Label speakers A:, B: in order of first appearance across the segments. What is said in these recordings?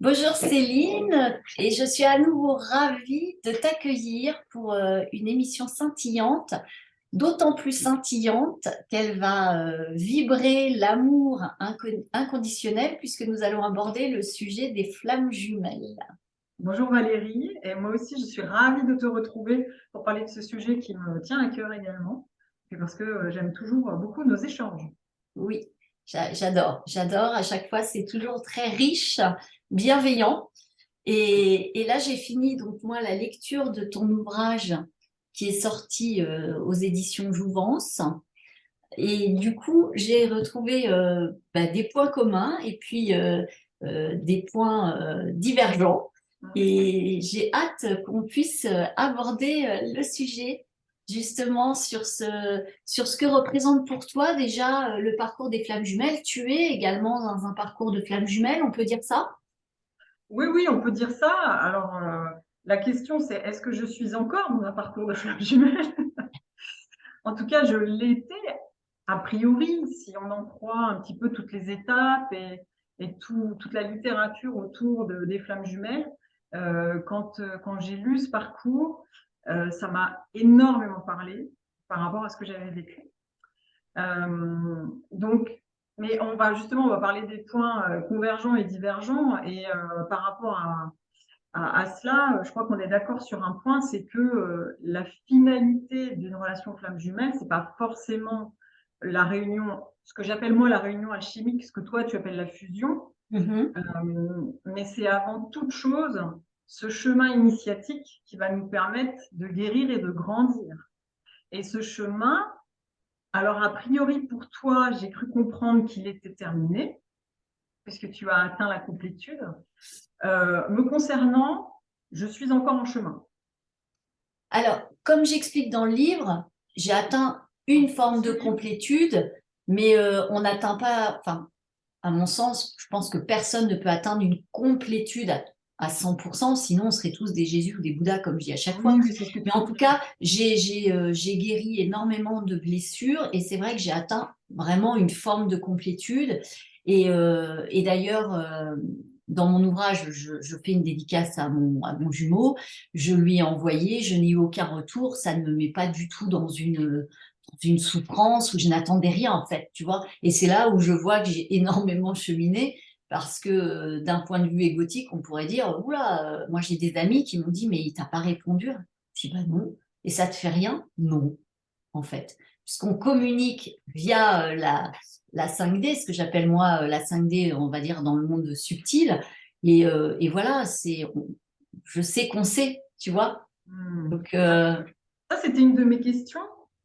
A: Bonjour Céline, et je suis à nouveau ravie de t'accueillir pour une émission scintillante, d'autant plus scintillante qu'elle va vibrer l'amour inconditionnel puisque nous allons aborder le sujet des flammes jumelles.
B: Bonjour Valérie, et moi aussi je suis ravie de te retrouver pour parler de ce sujet qui me tient à cœur également, et parce que j'aime toujours beaucoup nos échanges.
A: Oui, j'adore. À chaque fois, c'est toujours très riche, bienveillant. Et là, j'ai fini donc moi la lecture de ton ouvrage qui est sorti aux éditions Jouvence. Et du coup, j'ai retrouvé des points communs et puis des points divergents. Et j'ai hâte qu'on puisse aborder le sujet justement sur ce que représente pour toi déjà le parcours des flammes jumelles. Tu es également dans un parcours de flammes jumelles, on peut dire ça?
B: Oui, oui, on peut dire ça. Alors, la question c'est est-ce que je suis encore dans un parcours de flamme jumelle? En tout cas, je l'étais a priori, si on en croit un petit peu toutes les étapes et toute la littérature autour des flammes jumelles. Quand j'ai lu ce parcours, ça m'a énormément parlé par rapport à ce que j'avais vécu. Donc, mais on va parler des points convergents et divergents. Et par rapport à cela, je crois qu'on est d'accord sur un point, c'est que la finalité d'une relation flamme jumelle, c'est pas forcément la réunion, ce que j'appelle moi la réunion alchimique, ce que toi tu appelles la fusion,
A: Mhm.
B: mais c'est avant toute chose ce chemin initiatique qui va nous permettre de guérir et de grandir. Et ce chemin, alors a priori pour toi, j'ai cru comprendre qu'il était terminé, puisque tu as atteint la complétude. Me concernant, je suis encore en chemin.
A: Alors, comme j'explique dans le livre, j'ai atteint une forme de complétude, mais on n'atteint pas, enfin, à mon sens, je pense que personne ne peut atteindre une complétude à 100%, sinon on serait tous des Jésus ou des Bouddhas, comme je dis à chaque fois.
B: Oui, oui, c'est ce que
A: Mais
B: tu
A: en
B: dis.
A: tout cas, j'ai guéri énormément de blessures et c'est vrai que j'ai atteint vraiment une forme de complétude. Et d'ailleurs, dans mon ouvrage, je fais une dédicace à mon jumeau. Je lui ai envoyé, je n'ai eu aucun retour. Ça ne me met pas du tout dans une souffrance où je n'attendais rien, en fait, tu vois. Et c'est là où je vois que j'ai énormément cheminé parce que d'un point de vue égotique, on pourrait dire, oula, moi j'ai des amis qui m'ont dit, mais il t'a pas répondu. Je dis, bah non. Et ça te fait rien? Non, en fait. Puisqu'on communique via la 5D, ce que j'appelle moi la 5D, on va dire, dans le monde subtil. Et voilà, je sais qu'on sait, tu vois.
B: Hmm.
A: Donc,
B: Ça, c'était une de mes questions.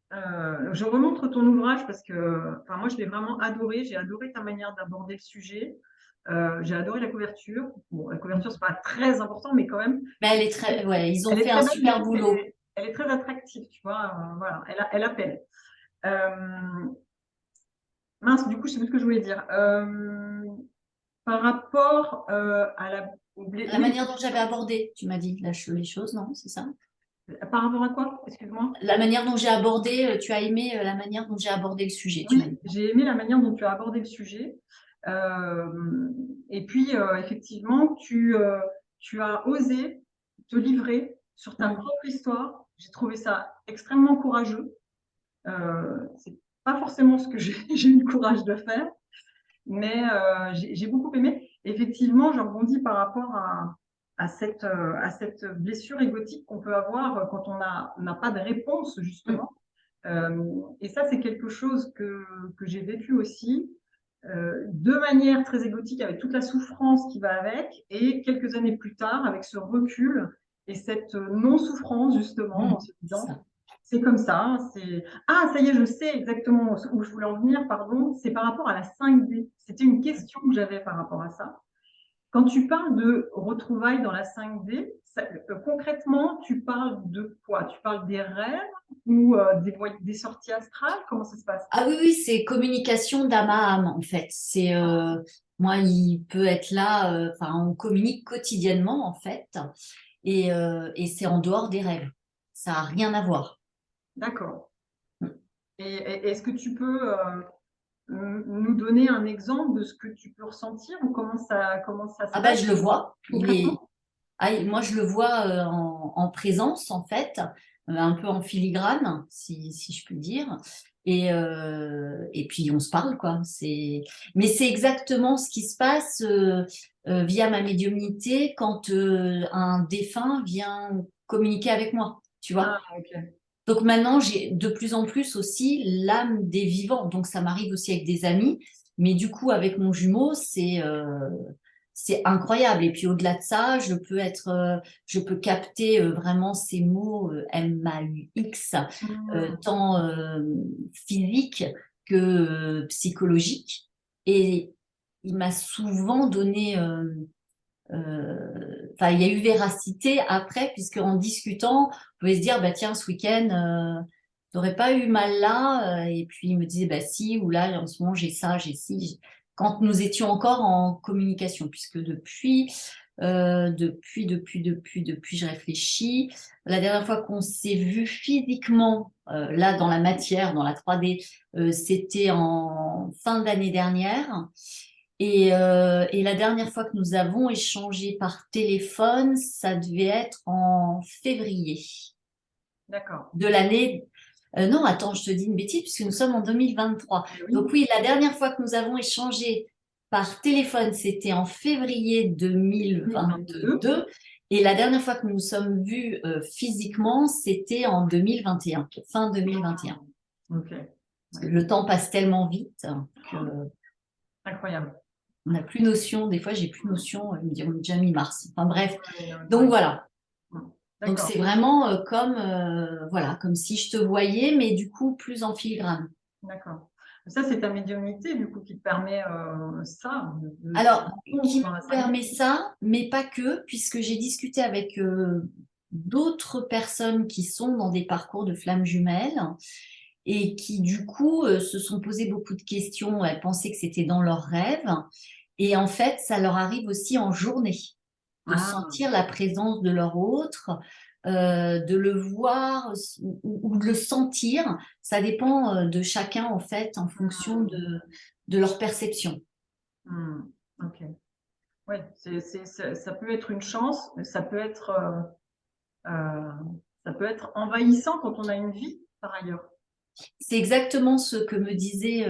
B: Je remontre ton ouvrage parce que enfin, moi, je l'ai vraiment adoré. J'ai adoré ta manière d'aborder le sujet. J'ai adoré la couverture. Bon, la couverture, c'est pas très important, mais quand même,
A: mais elle est très, ouais, ils ont
B: elle est
A: fait
B: très
A: un
B: belle, mais
A: super boulot.
B: elle est très attractive, tu vois. Voilà, elle appelle. Euh, Mince, du coup, je sais plus ce que je voulais dire. Par rapport
A: La
B: oui,
A: manière dont j'avais abordé, tu m'as dit les choses, non? C'est ça?
B: par rapport à quoi? Excuse-moi.
A: La manière dont j'ai abordé, tu as aimé la manière dont j'ai abordé le sujet, tu m'as
B: Oui,
A: dit.
B: j'ai aimé la manière dont tu as abordé le sujet. Et puis, effectivement, tu as osé te livrer sur ta
A: Mm.
B: propre histoire. J'ai trouvé ça extrêmement courageux. C'est pas forcément ce que j'ai eu le courage de faire, mais j'ai beaucoup aimé. Effectivement, je rebondis par rapport à cette blessure égotique qu'on peut avoir quand on n'a pas de réponse,
A: Mm.
B: justement. Et ça, c'est quelque chose que j'ai vécu aussi, de manière très égotique, avec toute la souffrance qui va avec, et quelques années plus tard, avec ce recul et cette non-souffrance, justement,
A: Mm.
B: en se
A: C'est
B: disant,
A: ça.
B: c'est comme ça, c'est... Ah, ça y est, je sais exactement où je voulais en venir, pardon, c'est par rapport à la 5D. C'était une question que j'avais par rapport à ça. Quand tu parles de retrouvailles dans la 5D, concrètement, tu parles de quoi? Tu parles des rêves ou des sorties astrales? Comment ça se passe?
A: Ah oui, oui, c'est communication d'âme à âme, en fait. C'est moi, il peut être là, enfin, on communique quotidiennement, en fait, et c'est en dehors des rêves. Ça n'a rien à voir.
B: D'accord.
A: Mm.
B: Et est-ce que tu peux nous donner un exemple de ce que tu peux ressentir ou comment ça se
A: Ah ben,
B: passe
A: je le vois.
B: concrètement?
A: Moi, je le vois en présence, en fait, un peu en filigrane, si je puis dire. Et puis, on se parle, quoi. Mais c'est exactement ce qui se passe via ma médiumnité quand un défunt vient communiquer avec moi, tu vois.
B: Ah, ok.
A: Donc maintenant, j'ai de plus en plus aussi l'âme des vivants. Donc ça m'arrive aussi avec des amis. Mais du coup, avec mon jumeau, c'est incroyable. Et puis au-delà de ça, je peux capter vraiment ces mots MAUX,
B: Hmm.
A: tant physiques que psychologiques. Et il m'a souvent donné enfin, il y a eu véracité après, puisque en discutant, on pouvait se dire, bah tiens, ce week-end, t'aurais pas eu mal là, et puis il me disait, bah si, ou là, en ce moment, j'ai ça, j'ai ci. Quand nous étions encore en communication, puisque depuis, je réfléchis. La dernière fois qu'on s'est vu physiquement, là, dans la matière, dans la 3D, c'était en fin d'année dernière. Et la dernière fois que nous avons échangé par téléphone, ça devait être en février
B: D'accord.
A: de l'année. Non, attends, je te dis une bêtise puisque nous sommes en 2023.
B: Eh oui,
A: Donc oui, la dernière fois que nous avons échangé par téléphone, c'était en février
B: 2022.
A: 2022. Et la dernière fois que nous nous sommes vus physiquement, c'était en 2021, fin 2021.
B: Ok.
A: Parce que
B: Ouais.
A: le temps passe tellement vite que
B: Incroyable.
A: on n'a plus notion, des fois j'ai plus notion, je me dis on est déjà mi-mars. Enfin bref,
B: Ouais, non,
A: donc
B: ouais.
A: voilà. Donc
B: D'accord.
A: c'est vraiment comme voilà, comme si je te voyais, mais du coup plus en filigrane.
B: D'accord. Ça, c'est ta médiumnité, du coup, qui te permet ça, de te
A: Alors,
B: rendre compte
A: qui
B: dans la
A: me permet
B: 5D.
A: ça, mais pas que, puisque j'ai discuté avec d'autres personnes qui sont dans des parcours de flammes jumelles et qui du coup se sont posé beaucoup de questions. Elles pensaient que c'était dans leurs rêves. Et en fait, ça leur arrive aussi en journée de
B: Ah,
A: sentir la présence de leur autre, de le voir ou de le sentir. Ça dépend de chacun, en fait, en fonction
B: hmm,
A: de leur perception.
B: hmm, ok. Oui, ça peut être une chance, mais euh, ça peut être envahissant quand on a une vie, par ailleurs.
A: C'est exactement ce que me disaient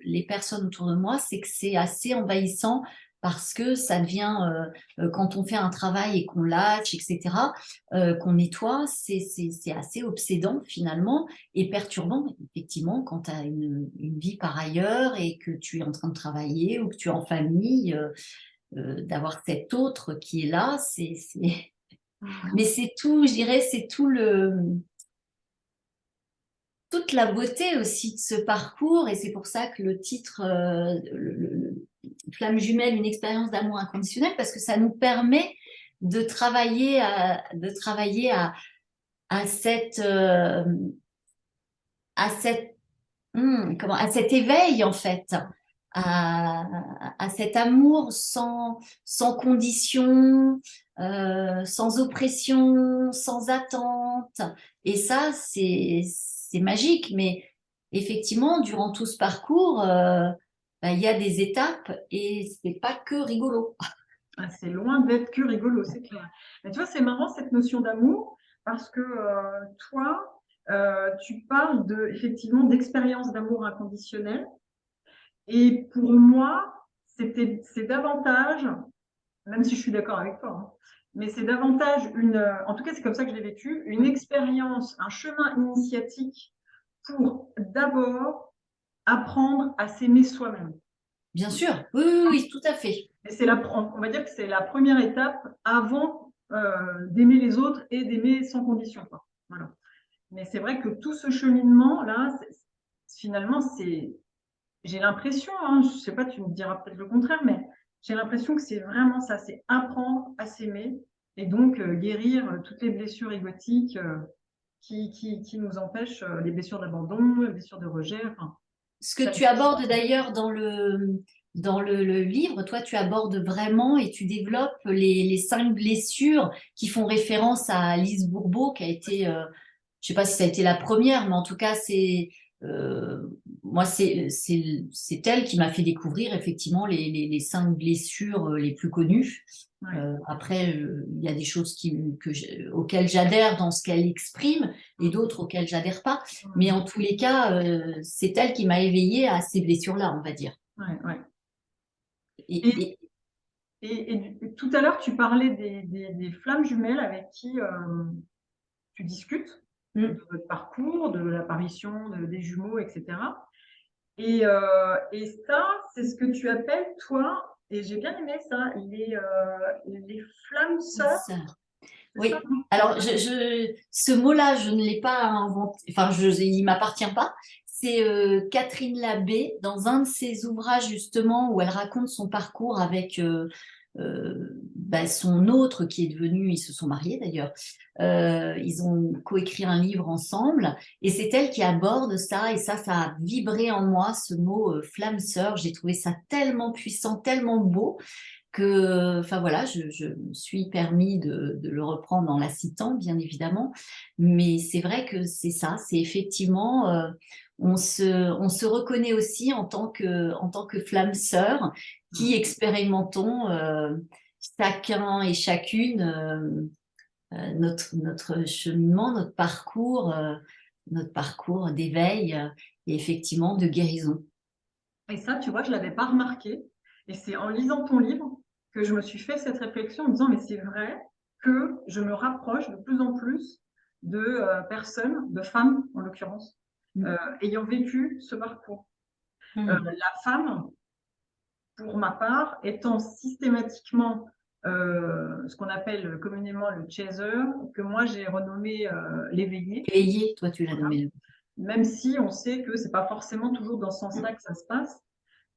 A: les personnes autour de moi, c'est que c'est assez envahissant parce que ça devient, quand on fait un travail et qu'on lâche, etc., qu'on nettoie, c'est assez obsédant finalement et perturbant, effectivement, quand tu as une vie par ailleurs et que tu es en train de travailler ou que tu es en famille, d'avoir cet autre qui est là, mais c'est tout, je dirais, c'est tout toute la beauté aussi de ce parcours, et c'est pour ça que le titre Flamme jumelle, une expérience d'amour inconditionnel, parce que ça nous permet à cette, à cet éveil en fait, à, à cet amour sans condition, sans oppression, sans attente. Et ça, c'est magique. Mais effectivement, durant tout ce parcours, bah, il y a des étapes et c'est pas que rigolo.
B: Ah, c'est loin d'être que rigolo, c'est clair. Mais tu vois, c'est marrant cette notion d'amour parce que toi, tu parles effectivement d'expérience d'amour inconditionnel. Et pour moi, c'est davantage, même si je suis d'accord avec toi, hein, mais c'est davantage en tout cas, c'est comme ça que je l'ai vécu, une expérience, un chemin initiatique pour d'abord apprendre à s'aimer soi-même.
A: Bien sûr, oui, oui, oui, tout à fait.
B: Et on va dire que c'est la première étape avant d'aimer les autres et d'aimer sans condition, quoi. Voilà. Mais c'est vrai que tout ce cheminement-là, finalement, j'ai l'impression, hein, je ne sais pas, tu me diras peut-être le contraire, mais j'ai l'impression que c'est vraiment ça, c'est apprendre à s'aimer et donc guérir toutes les blessures égotiques qui nous empêchent, les blessures d'abandon, les blessures de rejet, enfin,
A: Ce que
B: ça
A: tu
B: existe.
A: abordes d'ailleurs dans le livre, toi, tu abordes vraiment et tu développes les 5 blessures qui font référence à Lise Bourbeau, qui a été, je sais pas si ça a été la première, mais en tout cas, euh, moi, c'est elle qui m'a fait découvrir effectivement les 5 blessures les plus connues.
B: Ouais.
A: Après, il y a des choses auxquelles j'adhère dans ce qu'elle exprime et d'autres auxquelles j'adhère pas. Mais en tous les cas, c'est elle qui m'a éveillée à ces blessures-là, on va dire.
B: Ouais, ouais.
A: Et,
B: Et,
A: et-
B: tout à l'heure, tu parlais des flammes jumelles avec qui tu discutes de
A: Hmm,
B: votre parcours, de l'apparition des jumeaux, etc. Et ça, c'est ce que tu appelles, toi, et j'ai bien aimé ça, les flammes sœurs,
A: ça.
B: c'est ça,
A: Oui.
B: non?
A: Alors, ce mot-là, je ne l'ai pas inventé, enfin, il m'appartient pas. C'est Catherine Labbé, dans un de ses ouvrages, justement, où elle raconte son parcours avec son autre qui est devenu, ils se sont mariés d'ailleurs. Ils ont coécrit un livre ensemble, et c'est elle qui aborde ça, et ça a vibré en moi, ce mot flamme sœur. J'ai trouvé ça tellement puissant, tellement beau enfin voilà, je me suis permis de le reprendre en la citant, bien évidemment, mais c'est vrai que c'est ça, c'est effectivement, on se reconnaît aussi en tant que flamme sœur qui expérimentons chacun et chacune notre cheminement, notre parcours d'éveil et effectivement de guérison.
B: Et ça, tu vois, je ne l'avais pas remarqué. Et c'est en lisant ton livre que je me suis fait cette réflexion en me disant, mais c'est vrai que je me rapproche de plus en plus de personnes, de femmes en l'occurrence,
A: Mm.
B: ayant vécu ce parcours.
A: Mm.
B: La femme, pour ma part, étant systématiquement ce qu'on appelle communément le chaser, que moi j'ai renommé l'éveillé,
A: Éveillé, toi tu l'as nommé.
B: même si on sait que c'est pas forcément toujours dans ce sens-là que ça se passe.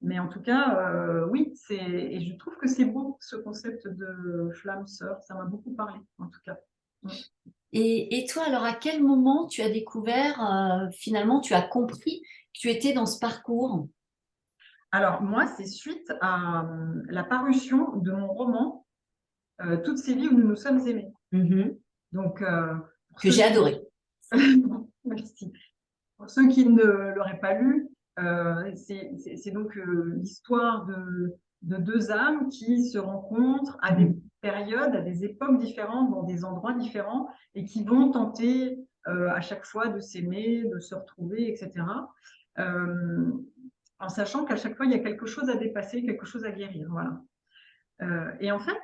B: Mais en tout cas, oui, et je trouve que c'est beau ce concept de flamme sœur, ça m'a beaucoup parlé en tout cas. Mm.
A: Et toi, alors, à quel moment tu as découvert, finalement, tu as compris que tu étais dans ce parcours?
B: Alors moi, c'est suite à la parution de mon roman Toutes ces vies où nous nous sommes aimés.
A: Mhm.
B: Donc, pour
A: Que
B: ceux
A: j'ai
B: qui...
A: adoré.
B: Merci. Pour ceux qui ne l'auraient pas lu, c'est donc l'histoire de deux âmes qui se rencontrent à des périodes, à des époques différentes, dans des endroits différents, et qui vont tenter à chaque fois de s'aimer, de se retrouver, etc. Euh, en sachant qu'à chaque fois, il y a quelque chose à dépasser, quelque chose à guérir. Voilà. Et en fait,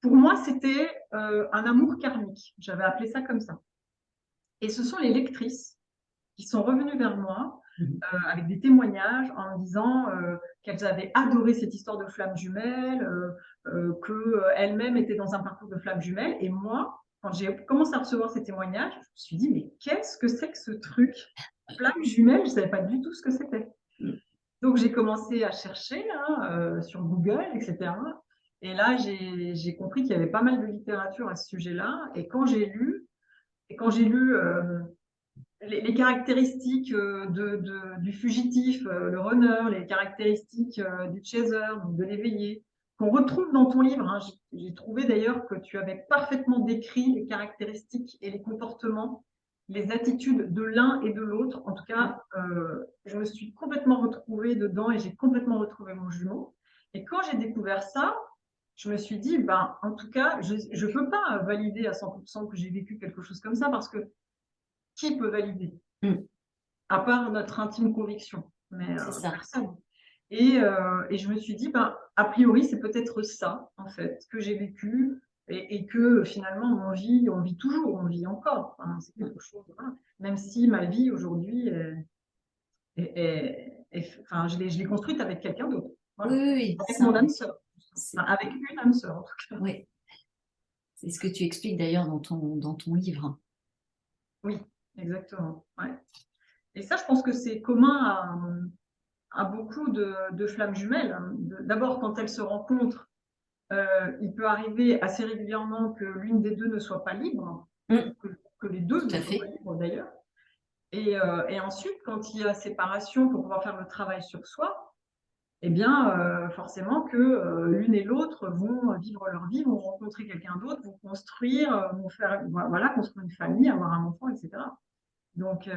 B: pour moi, c'était un amour karmique. J'avais appelé ça comme ça. Et ce sont les lectrices qui sont revenues vers moi
A: Mhm.
B: avec des témoignages en me disant qu'elles avaient adoré cette histoire de flammes jumelles, qu'elles-mêmes étaient dans un parcours de flammes jumelles. Et moi, quand j'ai commencé à recevoir ces témoignages, je me suis dit, mais qu'est-ce que c'est que ce truc? Flammes jumelles, je ne savais pas du tout ce que c'était. Donc, j'ai commencé à chercher sur Google, etc. Et là, j'ai compris qu'il y avait pas mal de littérature à ce sujet-là. Et quand j'ai lu, les caractéristiques du fugitif, le runner, les caractéristiques du chaser, donc de l'éveillé, qu'on retrouve dans ton livre, hein. J'ai trouvé d'ailleurs que tu avais parfaitement décrit les caractéristiques et les comportements, les attitudes de l'un et de l'autre. En tout cas, je me suis complètement retrouvée dedans et j'ai complètement retrouvé mon jumeau. Et quand j'ai découvert ça, je me suis dit, ben, en tout cas, je ne peux pas valider à 100% que j'ai vécu quelque chose comme ça parce que qui peut valider?
A: Mm.
B: À part notre intime conviction, mais
A: C'est ça.
B: personne. Et je me suis dit, ben, a priori, c'est peut-être ça, en fait, que j'ai vécu et que finalement, on vit toujours, on vit encore. Enfin, c'est quelque chose, voilà. Même si ma vie aujourd'hui enfin, je l'ai construite avec quelqu'un d'autre.
A: Oui,
B: Voilà.
A: oui, oui,
B: Avec
A: ça,
B: mon âme sœur.
A: c'est,
B: Enfin, avec une âme sœur, en tout cas.
A: oui, c'est ce que tu expliques d'ailleurs dans ton livre.
B: Oui, exactement. Ouais. Et ça, je pense que c'est commun à beaucoup de flammes jumelles. D'abord, quand elles se rencontrent, il peut arriver assez régulièrement que l'une des deux ne soit pas libre,
A: Mm.
B: que les deux
A: Tout
B: ne
A: à
B: soient pas
A: fait.
B: libres d'ailleurs. Et ensuite, quand il y a séparation pour pouvoir faire le travail sur soi, eh bien, forcément que l'une et l'autre vont vivre leur vie, vont rencontrer quelqu'un d'autre, vont construire, vont faire, voilà, construire une famille, avoir un enfant, etc. Donc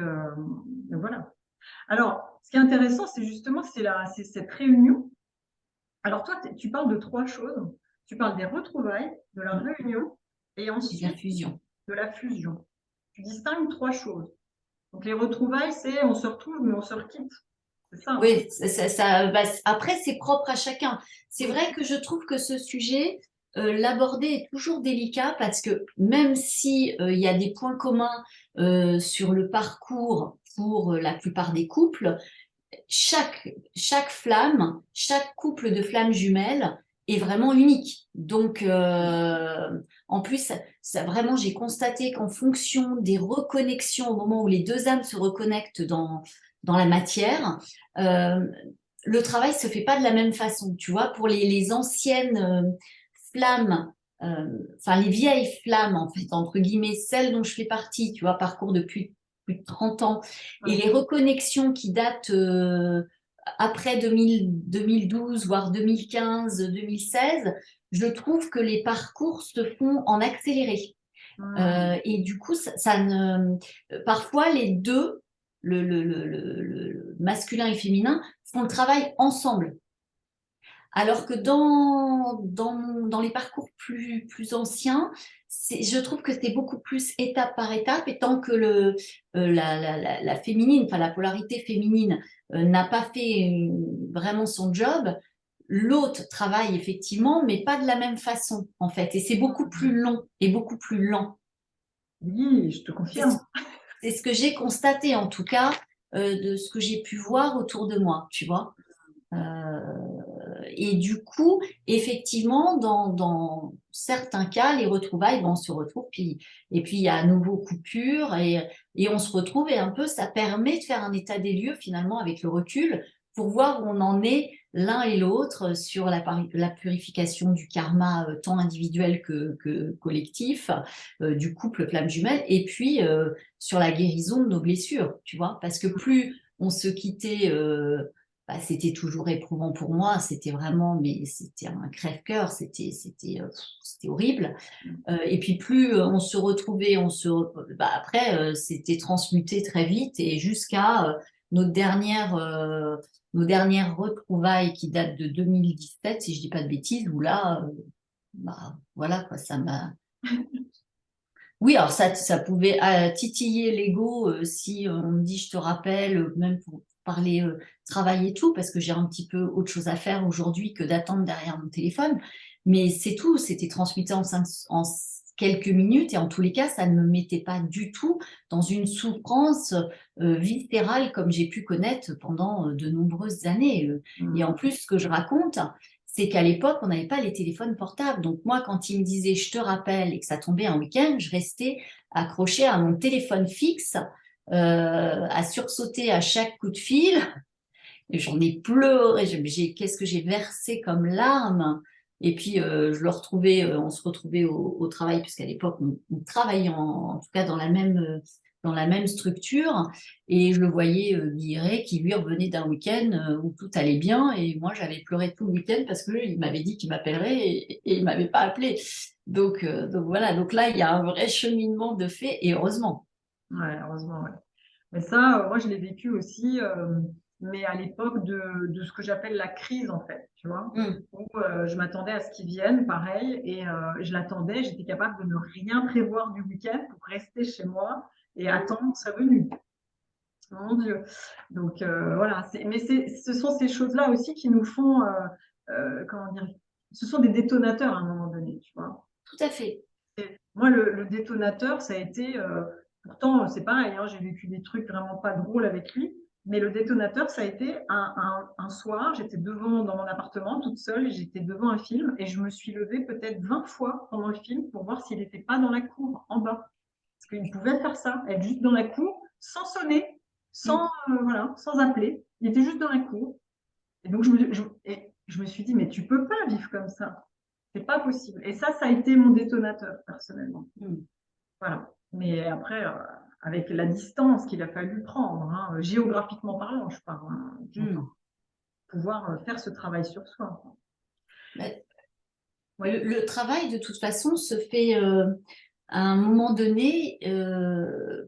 B: voilà. Alors, ce qui est intéressant, c'est justement c'est cette réunion. Alors toi, tu parles de trois choses. Tu parles des retrouvailles, de la réunion et
A: Et de la
B: ensuite
A: fusion.
B: de la fusion. Tu distingues trois choses. Donc les retrouvailles, c'est on se retrouve mais on se requitte. C'est ça, hein.
A: Oui, après, c'est propre à chacun. C'est
B: Oui.
A: vrai que je trouve que ce sujet, l'aborder est toujours délicat parce que même si, il y a des points communs sur le parcours pour la plupart des couples, chaque flamme, chaque couple de flammes jumelles est vraiment unique. Donc, en plus, vraiment, j'ai constaté qu'en fonction des reconnexions, au moment où les deux âmes se reconnectent dans la matière, euh, le travail se fait pas de la même façon. Tu vois, pour les anciennes flammes, enfin les vieilles flammes, en fait, entre guillemets, celles dont je fais partie, tu vois, parcours depuis plus de 30 ans, et
B: Ouais.
A: les reconnexions qui datent après 2012, voire 2015, 2016, je trouve que les parcours se font en accéléré. Et du coup, parfois les deux, le masculin et féminin, font le travail ensemble. Alors que dans les parcours plus anciens, je trouve que c'est beaucoup plus étape par étape, et tant que la féminine, enfin la polarité féminine n'a pas fait vraiment son job, l'autre travaille effectivement, mais pas de la même façon en fait. Et c'est beaucoup plus long et beaucoup plus lent.
B: Oui, je te
A: C'est ce
B: confirme.
A: c'est ce que j'ai constaté en tout cas de ce que j'ai pu voir autour de moi, tu vois. Euh, et du coup, effectivement, dans certains cas, les retrouvailles, bon, on se retrouve, et puis il y a à nouveau coupure, et on se retrouve, et un peu, ça permet de faire un état des lieux, finalement, avec le recul, pour voir où on en est l'un et l'autre sur la purification du karma, tant individuel que collectif, du couple flamme jumelle, et puis sur la guérison de nos blessures, tu vois, parce que plus on se quittait c'était toujours éprouvant pour moi. C'était vraiment, mais c'était un crève-cœur. C'était horrible. Et puis plus on se retrouvait, après, c'était transmuté très vite et jusqu'à notre dernière, euh, nos dernières retrouvailles qui datent de 2017, si je dis pas de bêtises, où là, voilà quoi, ça m'a. Oui, alors ça pouvait titiller l'ego si on me dit je te rappelle, même pour parler travail et tout, parce que j'ai un petit peu autre chose à faire aujourd'hui que d'attendre derrière mon téléphone. Mais c'est tout, c'était transmuté en quelques minutes, et en tous les cas, ça ne me mettait pas du tout dans une souffrance viscérale comme j'ai pu connaître pendant de nombreuses années. Et en plus, ce que je raconte, c'est qu'à l'époque, on n'avait pas les téléphones portables. Donc moi, quand il me disait je te rappelle et que ça tombait un week-end, je restais accrochée à mon téléphone fixe, à sursauter à chaque coup de fil. Et j'en ai pleuré. Qu'est-ce que j'ai versé comme larmes. Et puis on se retrouvait au travail, puisqu'à l'époque, on travaillait en tout cas dans la même structure. Et je le voyais guirer, qui lui revenait d'un week-end où tout allait bien. Et moi, j'avais pleuré tout le week-end parce qu'il m'avait dit qu'il m'appellerait et il m'avait pas appelé. Donc voilà, donc là, il y a un vrai cheminement de fait, et heureusement.
B: Ouais, heureusement, ouais. Mais ça, moi, je l'ai vécu aussi, mais à l'époque de ce que j'appelle la crise, en fait, tu vois,
A: Mm.
B: où je m'attendais à ce qu'ils viennent, pareil, et je l'attendais, j'étais capable de ne rien prévoir du week-end pour rester chez moi et attendre sa venue. Mon Dieu. Donc, voilà, mais ce sont ces choses-là aussi qui nous font, comment dire, ce sont des détonateurs à un moment donné, tu vois.
A: Tout à fait.
B: Moi, le détonateur, ça a été, pourtant, c'est pareil, hein, j'ai vécu des trucs vraiment pas drôles avec lui, mais le détonateur, ça a été un soir, j'étais devant, dans mon appartement, toute seule, et j'étais devant un film, et je me suis levée peut-être 20 fois pendant le film pour voir s'il n'était pas dans la cour, en bas. Parce qu'il pouvait faire ça, être juste dans la cour, sans sonner, sans,
A: Mm.
B: voilà, sans appeler. Il était juste dans la cour. Et donc, je me suis dit, mais tu peux pas vivre comme ça. C'est pas possible. Et ça a été mon détonateur, personnellement.
A: Mm.
B: Voilà. Mais après, avec la distance qu'il a fallu prendre, hein, géographiquement parlant, je parle, hein, j'entends,
A: Mm.
B: pouvoir faire ce travail sur soi, quoi.
A: Mais
B: Oui.
A: le travail, de toute façon, se fait. à un moment donné,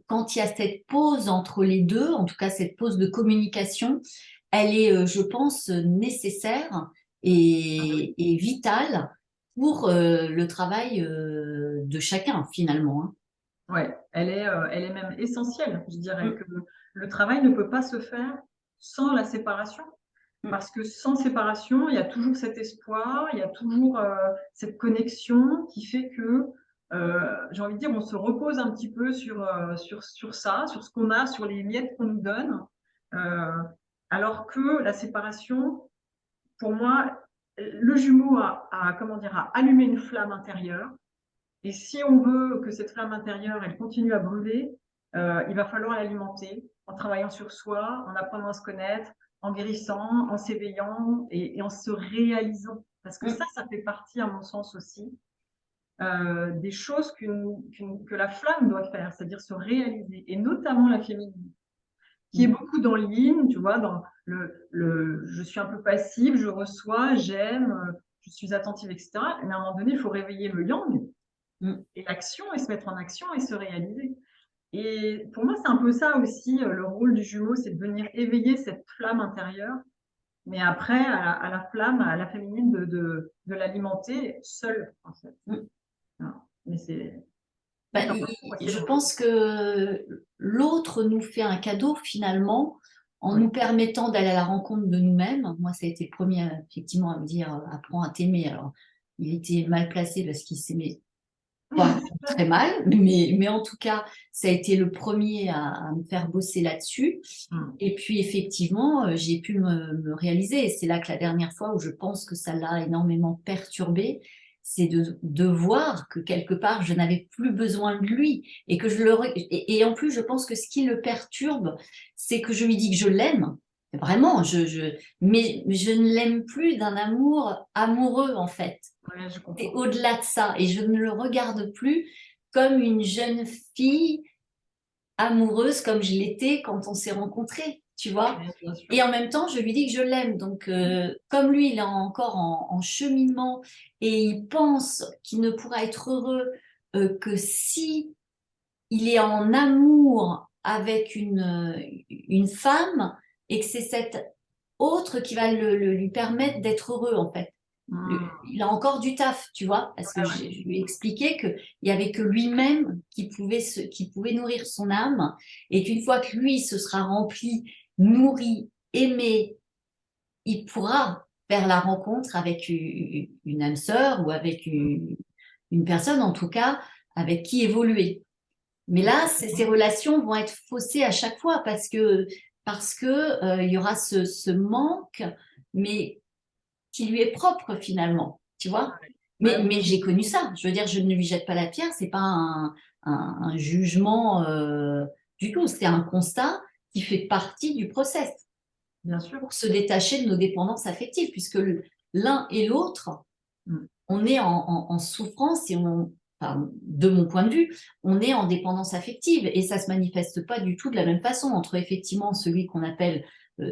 A: quand il y a cette pause entre les deux, en tout cas cette pause de communication, elle est, je pense, nécessaire et vitale pour le travail de chacun finalement, hein.
B: Ouais, elle est même essentielle. Je dirais
A: Mm,
B: que le travail ne peut pas se faire sans la séparation.
A: mm,
B: Parce que sans séparation, il y a toujours cet espoir, il y a toujours cette connexion qui fait que, j'ai envie de dire, on se repose un petit peu sur ça, sur ce qu'on a, sur les miettes qu'on nous donne. Euh, alors que la séparation, pour moi, le jumeau comment dire, a allumé une flamme intérieure. Et si on veut que cette flamme intérieure, elle continue à brûler, il va falloir l'alimenter en travaillant sur soi, en apprenant à se connaître, en guérissant, en s'éveillant et en se réalisant. Parce que
A: mm,
B: ça fait partie, à mon sens aussi, des choses que la flamme doit faire, c'est-à-dire se réaliser, et notamment la féminine, qui est
A: mm.
B: beaucoup dans le yin, tu vois, dans je suis un peu passive, je reçois, j'aime, je suis attentive, etc. Mais à un moment donné, il faut réveiller le yang
A: Mm.
B: et l'action et se mettre en action et se réaliser. Et pour moi, c'est un peu ça aussi, le rôle du jumeau, c'est de venir éveiller cette flamme intérieure, mais après, à la flamme, à la féminine, de l'alimenter seule, en fait.
A: Mm.
B: Voilà. Mais c'est
A: Bah,
B: chacun sa foi, c'est
A: je
B: le
A: pense que l'autre nous fait un cadeau finalement en
B: oui.
A: nous permettant d'aller à la rencontre de nous-mêmes. Moi, ça a été le premier effectivement à me dire apprends à t'aimer. Alors, il était mal placé parce qu'il s'aimait pas très mal, mais en tout cas, ça a été le premier à me faire bosser là-dessus.
B: Mm.
A: Et puis effectivement, j'ai pu me réaliser. Et c'est là que la dernière fois où je pense que ça l'a énormément perturbé, c'est de voir que quelque part, je n'avais plus besoin de lui. Et que et en plus, je pense que ce qui le perturbe, c'est que je lui dis que je l'aime. Vraiment, mais je ne l'aime plus d'un amour amoureux, en fait.
B: Ouais, je
A: C'est
B: comprends.
A: au-delà de ça. Et je ne le regarde plus comme une jeune fille amoureuse comme je l'étais quand on s'est rencontrés, tu vois.
B: Ouais, bien sûr.
A: Et en même temps, je lui dis que je l'aime. Donc, comme lui, il est encore en cheminement et il pense qu'il ne pourra être heureux que si il est en amour avec une femme et que c'est cette autre qui va lui permettre d'être heureux, en fait.
B: Mm.
A: Il a encore du taf, tu vois, parce que
B: Ouais, ouais.
A: je lui ai expliqué qu'il n'y avait que lui-même qui pouvait nourrir son âme et qu'une fois que lui se sera rempli, nourri, aimé, il pourra faire la rencontre avec une âme sœur ou avec une personne, en tout cas, avec qui évoluer. Mais là, ces relations vont être faussées à chaque fois parce que il y aura ce manque, mais qui lui est propre finalement, tu vois.
B: Ouais,
A: Mais j'ai connu ça. Je veux dire, je ne lui jette pas la pierre. C'est pas un jugement du tout. C'est un constat qui fait partie du process
B: bien sûr.
A: pour se détacher de nos dépendances affectives, puisque l'un et l'autre,
B: Mm.
A: on est en souffrance et enfin, de mon point de vue, on est en dépendance affective et ça se manifeste pas du tout de la même façon entre effectivement celui qu'on appelle,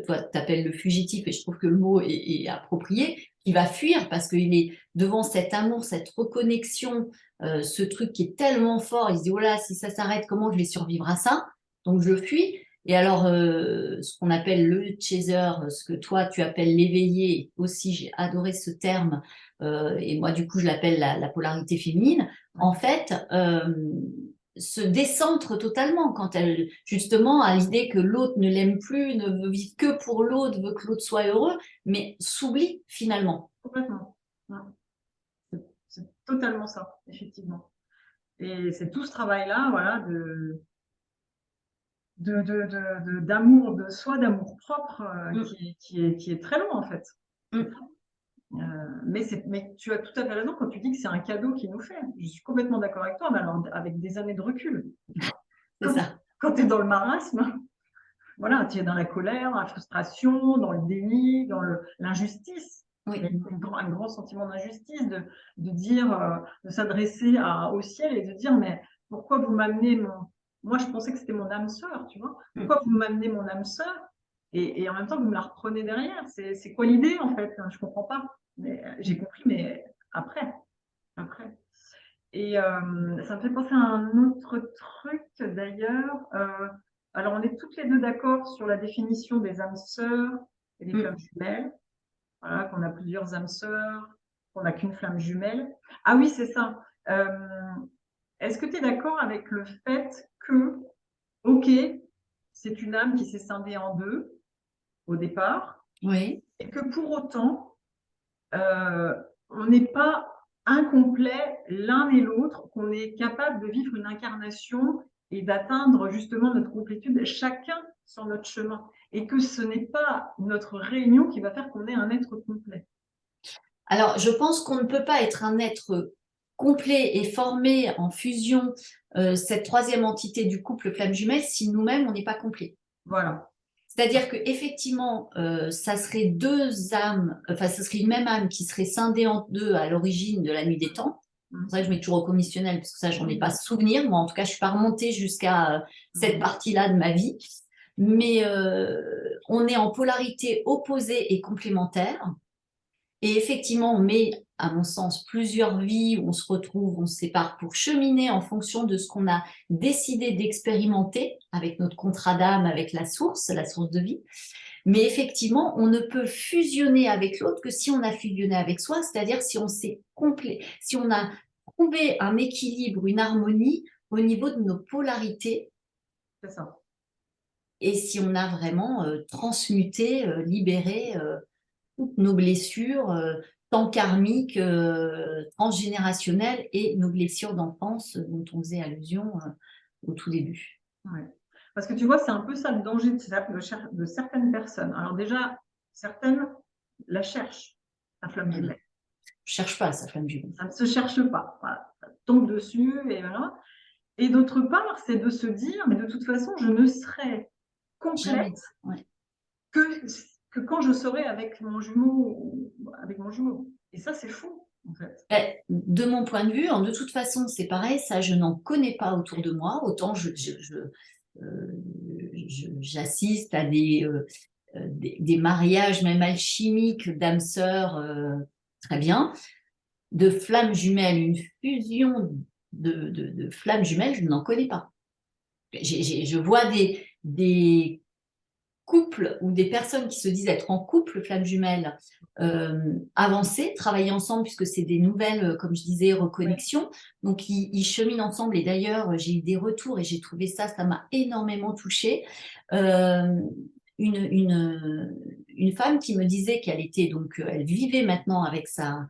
A: toi t'appelles le fugitif et je trouve que le mot est approprié, qui va fuir parce qu'il est devant cet amour, cette reconnexion, ce truc qui est tellement fort, il se dit oh là si ça s'arrête comment je vais survivre à ça, donc je fuis. Et alors, ce qu'on appelle le chaser, ce que toi tu appelles l'éveillé, aussi j'ai adoré ce terme, et moi du coup je l'appelle la polarité féminine, en fait, se décentre totalement quand elle justement a l'idée que l'autre ne l'aime plus, ne veut vivre que pour l'autre, veut que l'autre soit heureux, mais s'oublie finalement.
B: Complètement. Ouais. C'est totalement ça, effectivement. Et c'est tout ce travail-là, voilà, d'amour de soi, d'amour propre,
A: Mm,
B: qui est très long en fait.
A: mm,
B: Mais tu as tout à fait raison quand tu dis que c'est un cadeau qu'il nous fait. Je suis complètement d'accord avec toi, mais alors avec des années de recul.
A: c'est ça.
B: Quand tu es dans le marasme, voilà, tu es dans la colère, dans la frustration, dans le déni, dans l'injustice. Il y a
A: Oui.
B: un grand sentiment d'injustice, de dire, de s'adresser au ciel et de dire, mais pourquoi vous m'amenez Moi, je pensais que c'était mon âme sœur, tu vois.
A: Mm.
B: Pourquoi vous m'amenez mon âme sœur et en même temps, vous me la reprenez derrière. C'est quoi l'idée, en fait? Je comprends pas. Mais j'ai compris, mais après. Et ça me fait penser à un autre truc d'ailleurs. Alors, on est toutes les deux d'accord sur la définition des âmes sœurs et des flammes
A: Mm.
B: jumelles. Voilà, qu'on a plusieurs âmes sœurs, qu'on n'a qu'une flamme jumelle. Ah oui, c'est ça. Est-ce que tu es d'accord avec le fait que, ok, c'est une âme qui s'est scindée en deux au départ,
A: Oui.
B: et que pour autant, euh, on n'est pas incomplet l'un et l'autre, qu'on est capable de vivre une incarnation et d'atteindre justement notre complétude chacun sur notre chemin, et que ce n'est pas notre réunion qui va faire qu'on est un être complet.
A: Alors, je pense qu'on ne peut pas être un être complet et formé en fusion, cette troisième entité du couple flamme jumelle, si nous-mêmes, on n'est pas complet.
B: Voilà.
A: C'est-à-dire que effectivement, ça serait deux âmes, enfin, ça serait une même âme qui serait scindée en deux à l'origine de la nuit des temps. C'est pour ça que je mets toujours au conditionnel, parce que ça, j'en ai pas souvenir. Moi, en tout cas, je suis pas remontée jusqu'à cette partie-là de ma vie. Mais on est en polarité opposée et complémentaire. Et effectivement, on met, à mon sens, plusieurs vies où on se retrouve, on se sépare pour cheminer en fonction de ce qu'on a décidé d'expérimenter avec notre contrat d'âme, avec la source de vie. Mais effectivement, on ne peut fusionner avec l'autre que si on a fusionné avec soi, c'est-à-dire si on s'est complet, si on a trouvé un équilibre, une harmonie au niveau de nos polarités.
B: C'est ça.
A: Et si on a vraiment transmuté, libéré toutes nos blessures, tant karmiques, transgénérationnelles et nos blessures d'enfance dont on faisait allusion au tout début.
B: Ouais. Parce que tu vois, c'est un peu ça le danger de certaines personnes. Alors déjà, certaines la cherchent, la flamme jumelle.
A: Je cherche pas sa flamme jumelle.
B: Ça ne se cherche pas. Voilà. Ça tombe dessus et voilà. Et d'autre part, c'est de se dire, mais de toute façon, je ne serai
A: Jamais.
B: complète
A: Ouais.
B: que, que quand je serai avec mon jumeau, avec mon jumeau. Et ça, c'est fou, en fait.
A: De mon point de vue, de toute façon, c'est pareil, ça, je n'en connais pas autour de moi. Autant j'assiste à des mariages, même alchimiques, d'âmes sœurs, très bien. De flammes jumelles, une fusion de flammes jumelles, je n'en connais pas. Je vois des couples ou des personnes qui se disent être en couple, flammes jumelles, avancer, travailler ensemble, puisque c'est des nouvelles, comme je disais,
B: Ouais.
A: reconnexions. Donc, ils cheminent ensemble. Et d'ailleurs, j'ai eu des retours et j'ai trouvé ça m'a énormément touchée. Euh, une femme qui me disait qu'elle était donc, elle vivait maintenant avec sa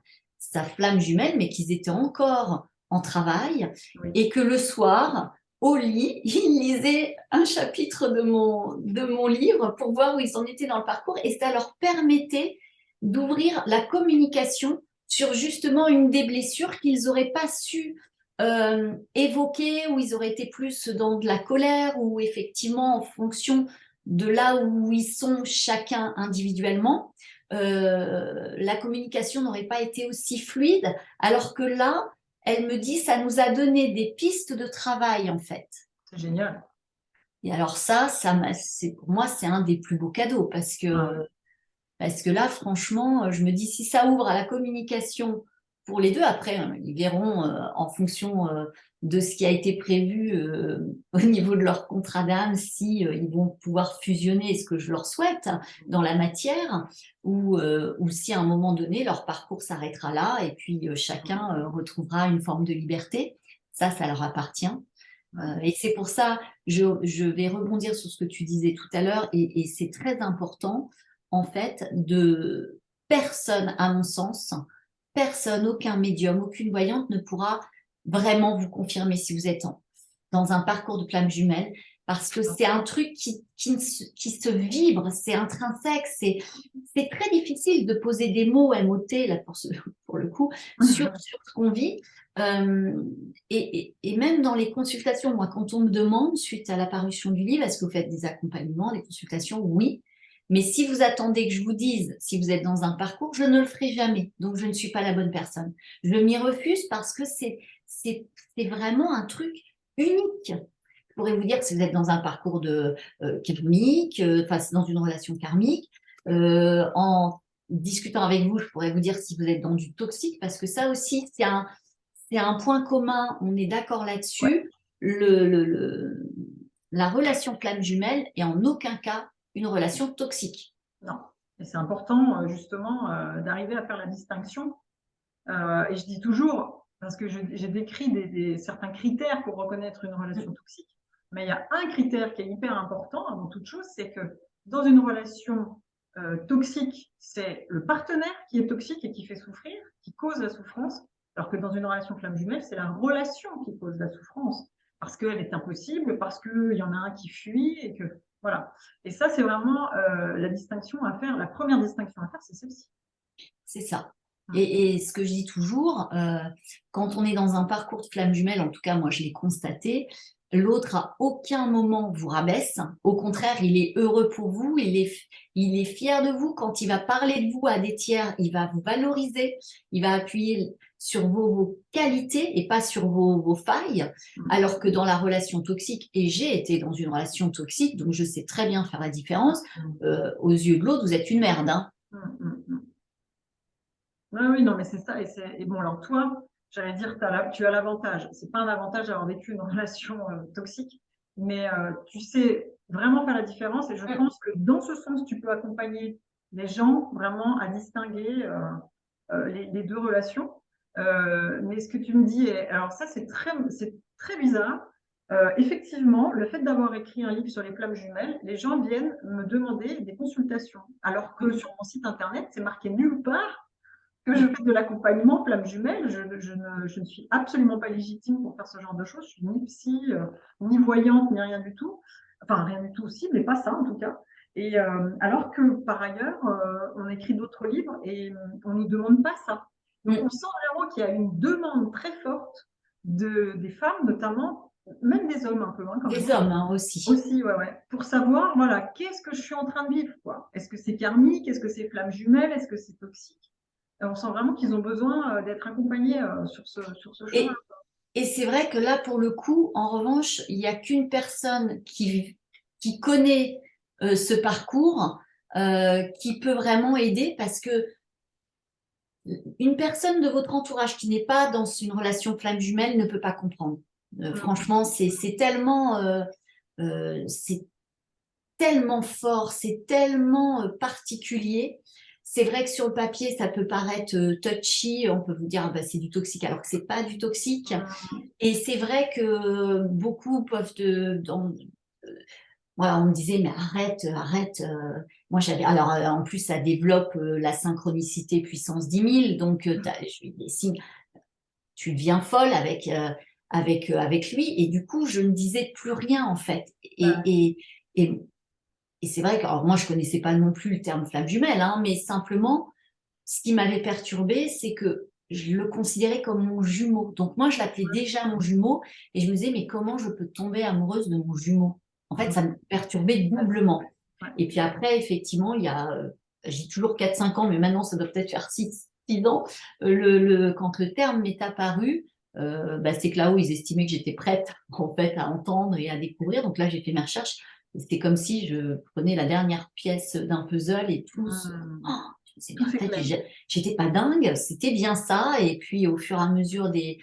A: flamme jumelle, mais qu'ils étaient encore en travail
B: Oui.
A: et que le soir, au lit, ils lisaient un chapitre de mon livre pour voir où ils en étaient dans le parcours et ça leur permettait d'ouvrir la communication sur justement une des blessures qu'ils n'auraient pas su évoquer, où ils auraient été plus dans de la colère, ou effectivement en fonction de là où ils sont chacun individuellement, la communication n'aurait pas été aussi fluide, alors que là, elle me dit, ça nous a donné des pistes de travail en fait.
B: C'est génial.
A: Et alors pour moi, c'est un des plus beaux cadeaux
B: Ah ouais.
A: parce que là, franchement, je me dis, si ça ouvre à la communication pour les deux, après, hein, ils verront en fonction de ce qui a été prévu au niveau de leur contrat d'âme, si ils vont pouvoir fusionner, ce que je leur souhaite, dans la matière, ou si à un moment donné, leur parcours s'arrêtera là, et puis chacun retrouvera une forme de liberté. Ça leur appartient.
B: Ouais.
A: Et c'est pour ça, je vais rebondir sur ce que tu disais tout à l'heure, et c'est très important, en fait, de personne, à mon sens, personne, aucun médium, aucune voyante ne pourra vraiment vous confirmer si vous êtes dans un parcours de flamme jumelle, parce que c'est un truc qui se vibre, c'est intrinsèque, c'est très difficile de poser des mots, MOT, là, pour le coup, sur ce qu'on vit. Euh, et même dans les consultations, moi, quand on me demande, suite à l'apparition du livre, est-ce que vous faites des accompagnements, des consultations? Oui. Mais si vous attendez que je vous dise si vous êtes dans un parcours, je ne le ferai jamais. Donc, je ne suis pas la bonne personne. Je m'y refuse parce que c'est vraiment un truc unique. Je pourrais vous dire que si vous êtes dans un parcours de karmique, enfin, dans une relation karmique, en discutant avec vous, je pourrais vous dire si vous êtes dans du toxique, parce que ça aussi, c'est un point commun, on est d'accord
B: Ouais,
A: là-dessus. La relation flamme jumelle est en aucun cas une relation toxique.
B: non. Et c'est important, justement, d'arriver à faire la distinction. Et je dis toujours, parce que j'ai décrit certains critères pour reconnaître une relation toxique, mais il y a un critère qui est hyper important avant toute chose, c'est que dans une relation toxique, c'est le partenaire qui est toxique et qui fait souffrir, qui cause la souffrance, alors que dans une relation flamme jumelle, c'est la relation qui cause la souffrance, parce qu'elle est impossible, parce qu'il y en a un qui fuit, et que voilà. Et ça, c'est vraiment la distinction à faire, la première distinction à faire, c'est celle-ci.
A: C'est ça.
B: Hum,
A: Et ce que je dis toujours, quand on est dans un parcours de flamme jumelle, en tout cas moi je l'ai constaté, l'autre à aucun moment vous rabaisse. Au contraire, il est heureux pour vous, il est fier de vous. Quand il va parler de vous à des tiers, il va vous valoriser, il va appuyer sur vos qualités et pas sur vos failles.
B: hum,
A: Alors que dans la relation toxique, et j'ai été dans une relation toxique, donc je sais très bien faire la différence,
B: hum,
A: aux yeux de l'autre, vous êtes une merde, hein.
B: hum. Oui, oui, non, mais c'est ça. Et bon, alors toi, j'allais dire, tu as l'avantage. C'est pas un avantage d'avoir vécu une relation toxique, mais tu sais vraiment faire la différence. Et je pense que dans ce sens, tu peux accompagner les gens vraiment à distinguer les deux relations. Mais ce que tu me dis, alors ça, c'est très bizarre. Effectivement, le fait d'avoir écrit un livre sur les flammes jumelles, les gens viennent me demander des consultations, alors que sur mon site internet, c'est marqué nulle part que je fais de l'accompagnement flamme jumelle. Je ne suis absolument pas légitime pour faire ce genre de choses. Je suis ni psy, ni voyante, ni rien du tout. Enfin, rien du tout aussi, mais pas ça en tout cas. Et alors que par ailleurs, on écrit d'autres livres et on ne nous demande pas ça. Donc on sent vraiment qu'il y a une demande très forte des femmes, notamment, même des hommes un peu, hein, quand même.
A: Des hommes hein, aussi.
B: Aussi, ouais, ouais. Pour savoir, voilà, qu'est-ce que je suis en train de vivre, quoi. Est-ce que c'est karmique? Est-ce que c'est flamme jumelle? Est-ce que c'est toxique? On sent vraiment qu'ils ont besoin d'être accompagnés sur ce chemin.
A: Et, et c'est vrai que là, pour le coup, en revanche, il n'y a qu'une personne qui connaît ce parcours qui peut vraiment aider parce que une personne de votre entourage qui n'est pas dans une relation flamme jumelle ne peut pas comprendre. Franchement, c'est tellement fort, c'est tellement particulier. C'est vrai que sur le papier, ça peut paraître touchy, on peut vous dire ah bah, c'est du toxique alors que c'est pas du toxique. Et c'est vrai que beaucoup peuvent voilà, on me disait mais arrête, arrête. Moi j'avais alors en plus ça développe la synchronicité puissance 10 000, donc je lui dis des signes, tu deviens folle avec lui et du coup je ne disais plus rien en fait. Et, et c'est vrai que alors moi je connaissais pas non plus le terme flamme jumelle, hein, mais simplement ce qui m'avait perturbée, c'est que je le considérais comme mon jumeau. Donc moi je l'appelais déjà mon jumeau et je me disais mais comment je peux tomber amoureuse de mon jumeau? En fait ça me perturbait doublement. Et puis après effectivement il y a, j'ai toujours 4-5 ans, mais maintenant ça doit peut-être faire 6 ans, quand le terme m'est apparu. Bah, c'est que là-haut, ils estimaient que j'étais prête en fait à entendre et à découvrir. Donc là, j'ai fait mes recherches. C'était comme si je prenais la dernière pièce d'un puzzle et tout. Oh, je me disais, mais
B: Tout
A: en fait,
B: s'éclaire.
A: j'étais pas dingue, c'était bien ça. Et puis, au fur et à mesure des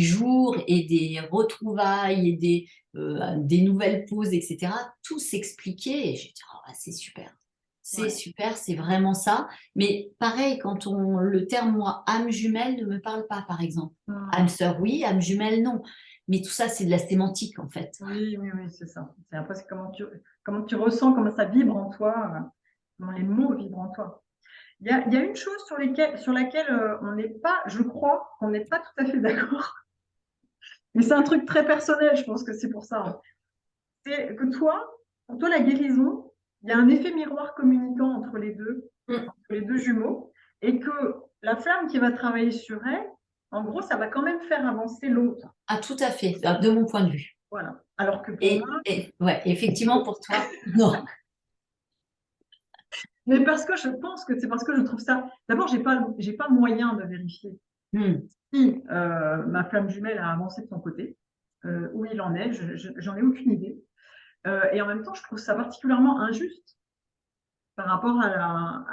A: jours et des retrouvailles et des nouvelles pauses, etc., tout s'expliquait. Et j'ai dit, oh, bah, c'est super. C'est
B: Ouais.
A: super, c'est vraiment ça. Mais pareil, le terme, moi, âme jumelle ne me parle pas, par exemple. Âme sœur, oui, âme jumelle, non. Mais tout ça, c'est de la sémantique, en fait.
B: Oui, oui, oui, c'est ça. C'est après c'est comment tu ressens, comment ça vibre en toi, comment les mots vibrent en toi. Il y a une chose sur laquelle on n'est pas, je crois, qu'on n'est pas tout à fait d'accord. Mais c'est un truc très personnel, je pense que c'est pour ça, hein. C'est que toi, pour toi, la guérison, il y a un effet miroir communicant
A: Mm.
B: entre les deux jumeaux, et que la flamme qui va travailler sur elle, en gros, ça va quand même faire avancer l'autre.
A: Ah, tout à fait, de mon point de vue.
B: Voilà. Alors que pour moi,
A: Et ouais, effectivement, pour toi, non.
B: mais parce que je pense que c'est parce que je trouve ça. D'abord, j'ai pas moyen de vérifier
A: Mm.
B: si ma flamme jumelle a avancé de son côté, où il en est, j'en ai aucune idée. Et en même temps, je trouve ça particulièrement injuste par rapport à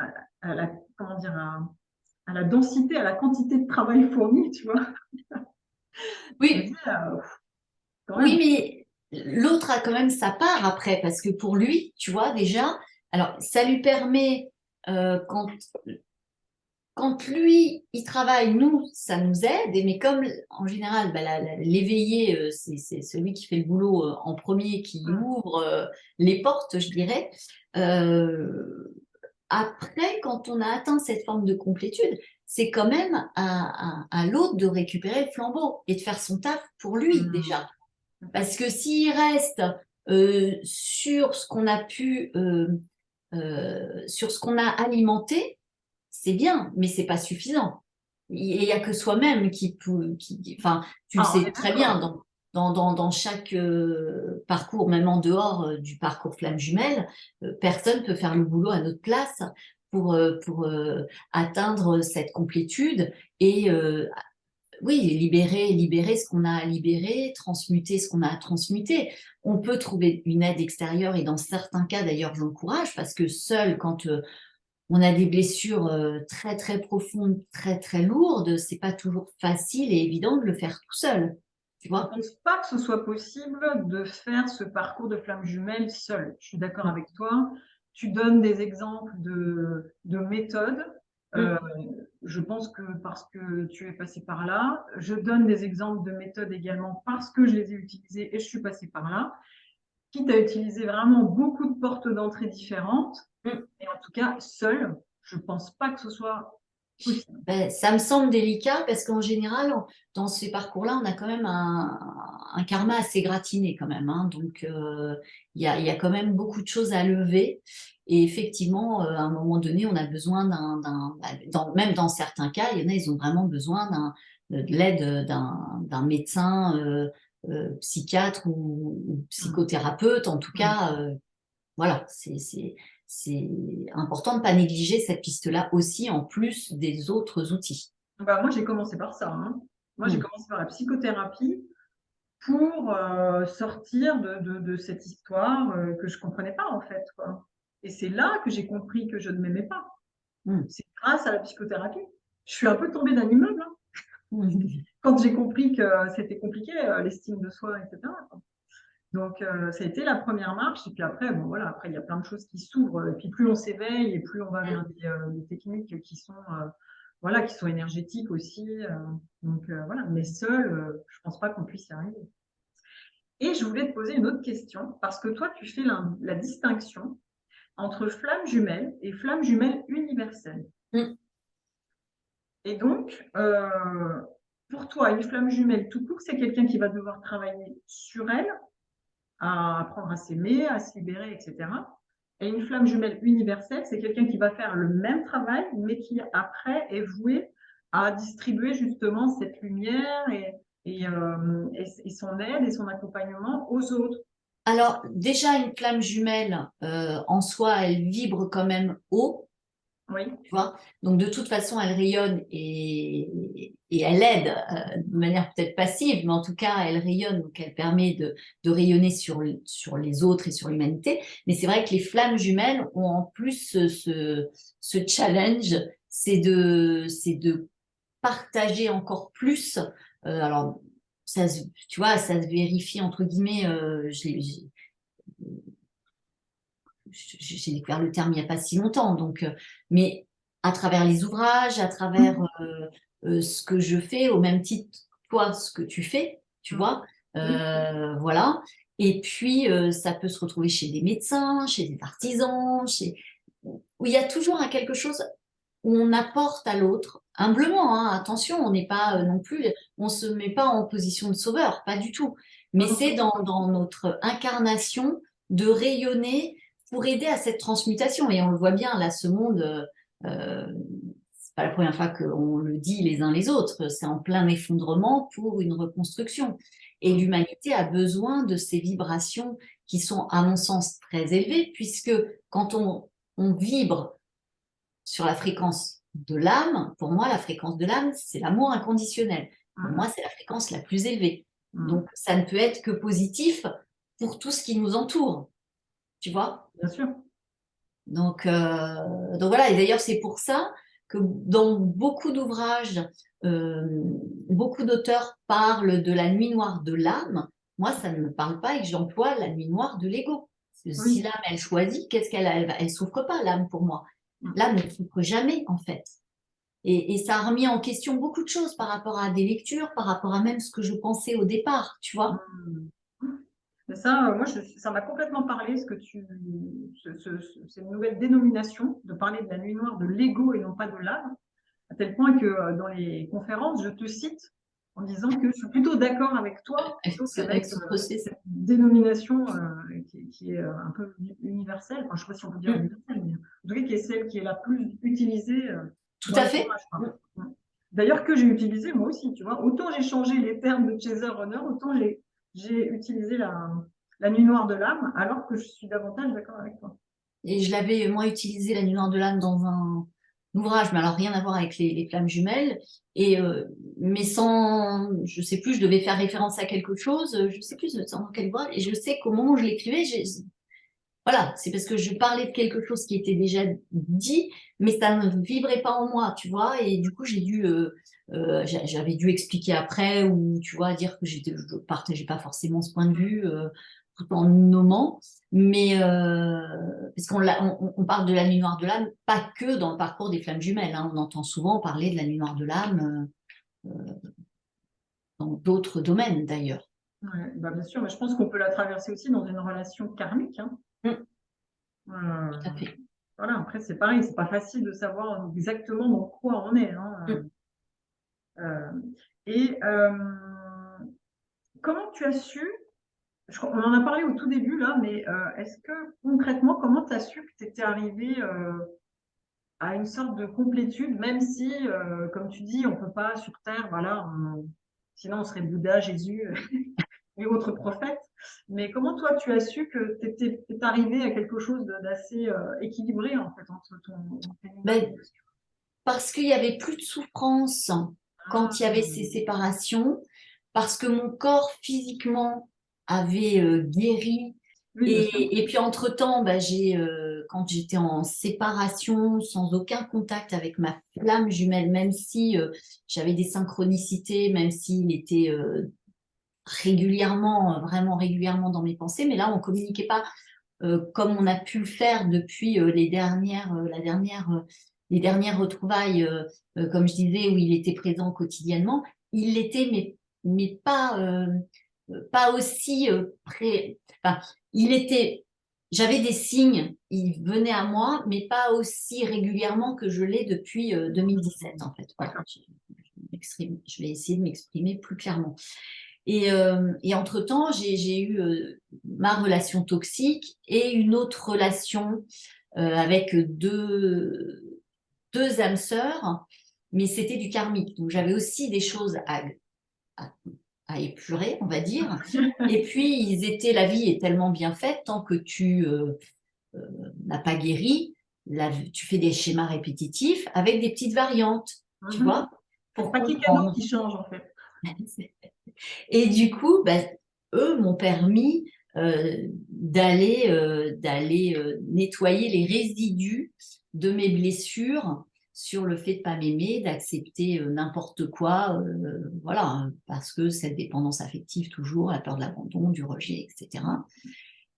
B: comment dire, à la densité, à la quantité de travail fourni, tu vois. Je me dis,
A: Oui,
B: quand
A: oui,
B: même.
A: mais l'autre a quand même sa part après, parce que pour lui, tu vois, déjà, alors ça lui permet, quand lui, il travaille, nous, ça nous aide. Mais comme en général, bah, l'éveillé, c'est celui qui fait le boulot en premier, qui
B: Mm.
A: ouvre les portes, je dirais. Euh, Après, quand on a atteint cette forme de complétude, c'est quand même à l'autre de récupérer le flambeau et de faire son taf pour lui
B: Mm.
A: déjà. Parce que s'il reste sur ce qu'on a pu, sur ce qu'on a alimenté, c'est bien, mais c'est pas suffisant. Il n'y a que soi-même enfin, tu le
B: Ah, on
A: sais
B: est
A: très bien,
B: d'accord.
A: dans chaque parcours, même en dehors du parcours flamme jumelle, personne peut faire le boulot à notre place pour atteindre cette complétude et oui, libérer ce qu'on a à libérer, transmuter ce qu'on a à transmuter. On peut trouver une aide extérieure et dans certains cas, d'ailleurs, j'encourage parce que seul, quand on a des blessures très très profondes, très très lourdes, c'est pas toujours facile et évident de le faire tout seul, tu
B: Je ne
A: vois.
B: pense pas que ce soit possible de faire ce parcours de flamme jumelle seul. Je suis d'accord
A: Mm.
B: avec toi. Tu donnes des exemples de méthodes. Euh,
A: Mm.
B: je pense que parce que tu es passé par là, je donne des exemples de méthodes également parce que je les ai utilisées et je suis passée par là. Quitte à utiliser vraiment beaucoup de portes d'entrée différentes,
A: Mm.
B: et en tout cas, seul, je ne pense pas que ce soit possible.
A: Ben, ça me semble délicat parce qu'en général, dans ces parcours-là, on a quand même un karma assez gratiné quand même, hein. Donc, il y a quand même beaucoup de choses à lever. Et effectivement, à un moment donné, on a besoin même dans certains cas, il y en a, ils ont vraiment besoin de l'aide d'un médecin, psychiatre ou
B: Mm.
A: psychothérapeute. En tout
B: Mm.
A: cas, voilà, c'est important de ne pas négliger cette piste-là aussi, en plus des autres outils.
B: Bah, moi, j'ai commencé par ça, hein. Moi, j'ai
A: Hmm.
B: commencé par la psychothérapie pour sortir de cette histoire que je comprenais pas en fait, quoi. Et c'est là que j'ai compris que je ne m'aimais pas.
A: Hmm.
B: C'est grâce à la psychothérapie. Je suis un peu tombée d'un immeuble hein,
A: Hmm.
B: quand j'ai compris que c'était compliqué, l'estime de soi, etc., quoi. Donc, ça a été la première marche. Et puis après, bon, voilà, après, il y a plein de choses qui s'ouvrent. Et puis, plus on s'éveille et plus on va vers des techniques qui sont, voilà, qui sont énergétiques aussi. Donc, voilà. Mais seul, je pense pas qu'on puisse y arriver. Et je voulais te poser une autre question, parce que toi, tu fais la distinction entre flamme jumelle et flamme jumelle universelle.
A: Hmm.
B: Et donc, pour toi, une flamme jumelle tout court, c'est quelqu'un qui va devoir travailler sur elle, à apprendre à s'aimer, à se libérer, etc. Et une flamme jumelle universelle, c'est quelqu'un qui va faire le même travail, mais qui après est voué à distribuer justement cette lumière et son aide et son accompagnement aux autres.
A: Alors, déjà, une flamme jumelle, en soi, elle vibre quand même haut,
B: Oui.
A: tu vois. Donc, de toute façon, elle rayonne et elle aide de manière peut-être passive, mais en tout cas, elle rayonne, donc elle permet de rayonner sur les autres et sur l'humanité. Mais c'est vrai que les flammes jumelles ont en plus ce challenge, c'est de partager encore plus. Alors, tu vois, ça se vérifie entre guillemets. J'ai découvert le terme il n'y a pas si longtemps. Donc, mais à travers les ouvrages, à travers ce que je fais, au même titre toi, ce que tu fais, tu
B: Mm.
A: vois,
B: Oui.
A: voilà. Et puis, ça peut se retrouver chez des médecins, chez des artisans, où il y a toujours quelque chose où on apporte à l'autre, humblement, hein, attention, on n'est pas non plus, on se met pas en position de sauveur, pas du tout.
B: Non,
A: Mais
B: non,
A: c'est
B: surtout pas.
A: dans notre incarnation de rayonner pour aider à cette transmutation. Et on le voit bien, là, ce monde, c'est pas la première fois qu'on le dit les uns les autres, c'est en plein effondrement pour une reconstruction. Et
B: Mm.
A: l'humanité a besoin de ces vibrations qui sont, à mon sens, très élevées, puisque quand on vibre sur la fréquence de l'âme, pour moi, la fréquence de l'âme, c'est l'amour inconditionnel. Pour moi,
B: Mm.
A: c'est la fréquence la plus élevée.
B: Mm.
A: Donc, ça ne peut être que positif pour tout ce qui nous entoure, tu vois?
B: Bien sûr.
A: Donc voilà, et d'ailleurs, c'est pour ça. que dans beaucoup d'ouvrages, beaucoup d'auteurs parlent de la nuit noire de l'âme. Moi, ça ne me parle pas et que j'emploie la nuit noire de l'ego. Parce que si
B: Oui.
A: l'âme, elle choisit, qu'est-ce qu'elle a? Elle souffre pas, l'âme, pour moi.
B: Mm.
A: L'âme ne souffre jamais, en fait. Et ça a remis en question beaucoup de choses par rapport à des lectures, par rapport à même ce que je pensais au départ, tu vois.
B: Mm. Mais ça, moi, ça m'a complètement parlé, cette nouvelle dénomination de parler de la nuit noire de l'ego et non pas de l'âme, à tel point que dans les conférences, je te cite en disant que je suis plutôt d'accord avec toi plutôt
A: Avec
B: qu'avec
A: ce processus.
B: cette dénomination qui est un peu universelle. Enfin, je ne sais pas si on peut dire
A: Mm.
B: universelle, mais en tout cas qui est celle qui est la plus utilisée
A: Tout
B: dans
A: à
B: les
A: fait.
B: ouvrages, quoi. D'ailleurs, que j'ai utilisé moi aussi, tu vois. Autant j'ai changé les termes de Chaser Runner, autant j'ai utilisé la nuit noire de l'âme, alors que je suis davantage d'accord avec toi.
A: Et je l'avais, moi, utilisé la nuit noire de l'âme dans un ouvrage, mais alors rien à voir avec les flammes jumelles. Et, mais sans, je sais plus, je devais faire référence à quelque chose, je sais plus dans quel ouvrage. Et je sais qu'au moment où je l'écrivais, voilà, c'est parce que je parlais de quelque chose qui était déjà dit, mais ça ne vibrait pas en moi, tu vois. Et du coup, j'avais dû expliquer après ou, tu vois, dire que je partageais pas forcément ce point de vue, tout en nommant. Mais parce on parle de la nuit noire de l'âme, pas que dans le parcours des flammes jumelles, hein. On entend souvent parler de la nuit noire de l'âme dans d'autres domaines d'ailleurs.
B: Ouais, bah bien sûr, mais je pense qu'on peut la traverser aussi dans une relation karmique, hein.
A: Mm,
B: Euh,
A: tout à fait.
B: voilà, après c'est pareil, c'est pas facile de savoir exactement dans quoi on est, hein.
A: Mm.
B: Euh, et comment tu as su, on en a parlé au tout début là, mais est-ce que concrètement, comment tu as su que tu étais arrivé à une sorte de complétude, même si, comme tu dis, on peut pas sur Terre, voilà, sinon on serait Bouddha, Jésus et autres prophètes. Mais comment toi tu as su que tu étais arrivé à quelque chose d'assez équilibré en fait entre ton féminin et
A: Ben,
B: ton masculin?
A: parce qu'il y avait plus de souffrance quand il y avait ces séparations, parce que mon corps physiquement avait guéri.
B: Oui, bien sûr.
A: Et puis entre-temps, bah, quand j'étais en séparation, sans aucun contact avec ma flamme jumelle, même si j'avais des synchronicités, même s'il était régulièrement, vraiment régulièrement dans mes pensées, mais là, on communiquait pas comme on a pu le faire depuis les dernières retrouvailles, comme je disais, où il était présent quotidiennement, il l'était, mais pas aussi enfin, il était, j'avais des signes, il venait à moi, mais pas aussi régulièrement que je l'ai depuis 2017, en fait. Voilà,
B: D'accord.
A: je vais essayer de m'exprimer plus clairement. Et entre-temps, j'ai eu ma relation toxique et une autre relation avec deux âmes sœurs, mais c'était du karmique. Donc j'avais aussi des choses à, à épurer, on va dire. Et puis, la vie est tellement bien faite, tant que tu n'as pas guéri, tu fais des schémas répétitifs avec des petites variantes, tu
B: Mhm.
A: vois,
B: C'est le
A: pour
B: paquet cadeau
A: comprendre.
B: qui change en fait.
A: Et du coup, bah, eux m'ont permis d'aller nettoyer les résidus de mes blessures sur le fait de pas m'aimer, d'accepter n'importe quoi, voilà, hein, parce que cette dépendance affective toujours, la peur de l'abandon, du rejet, etc.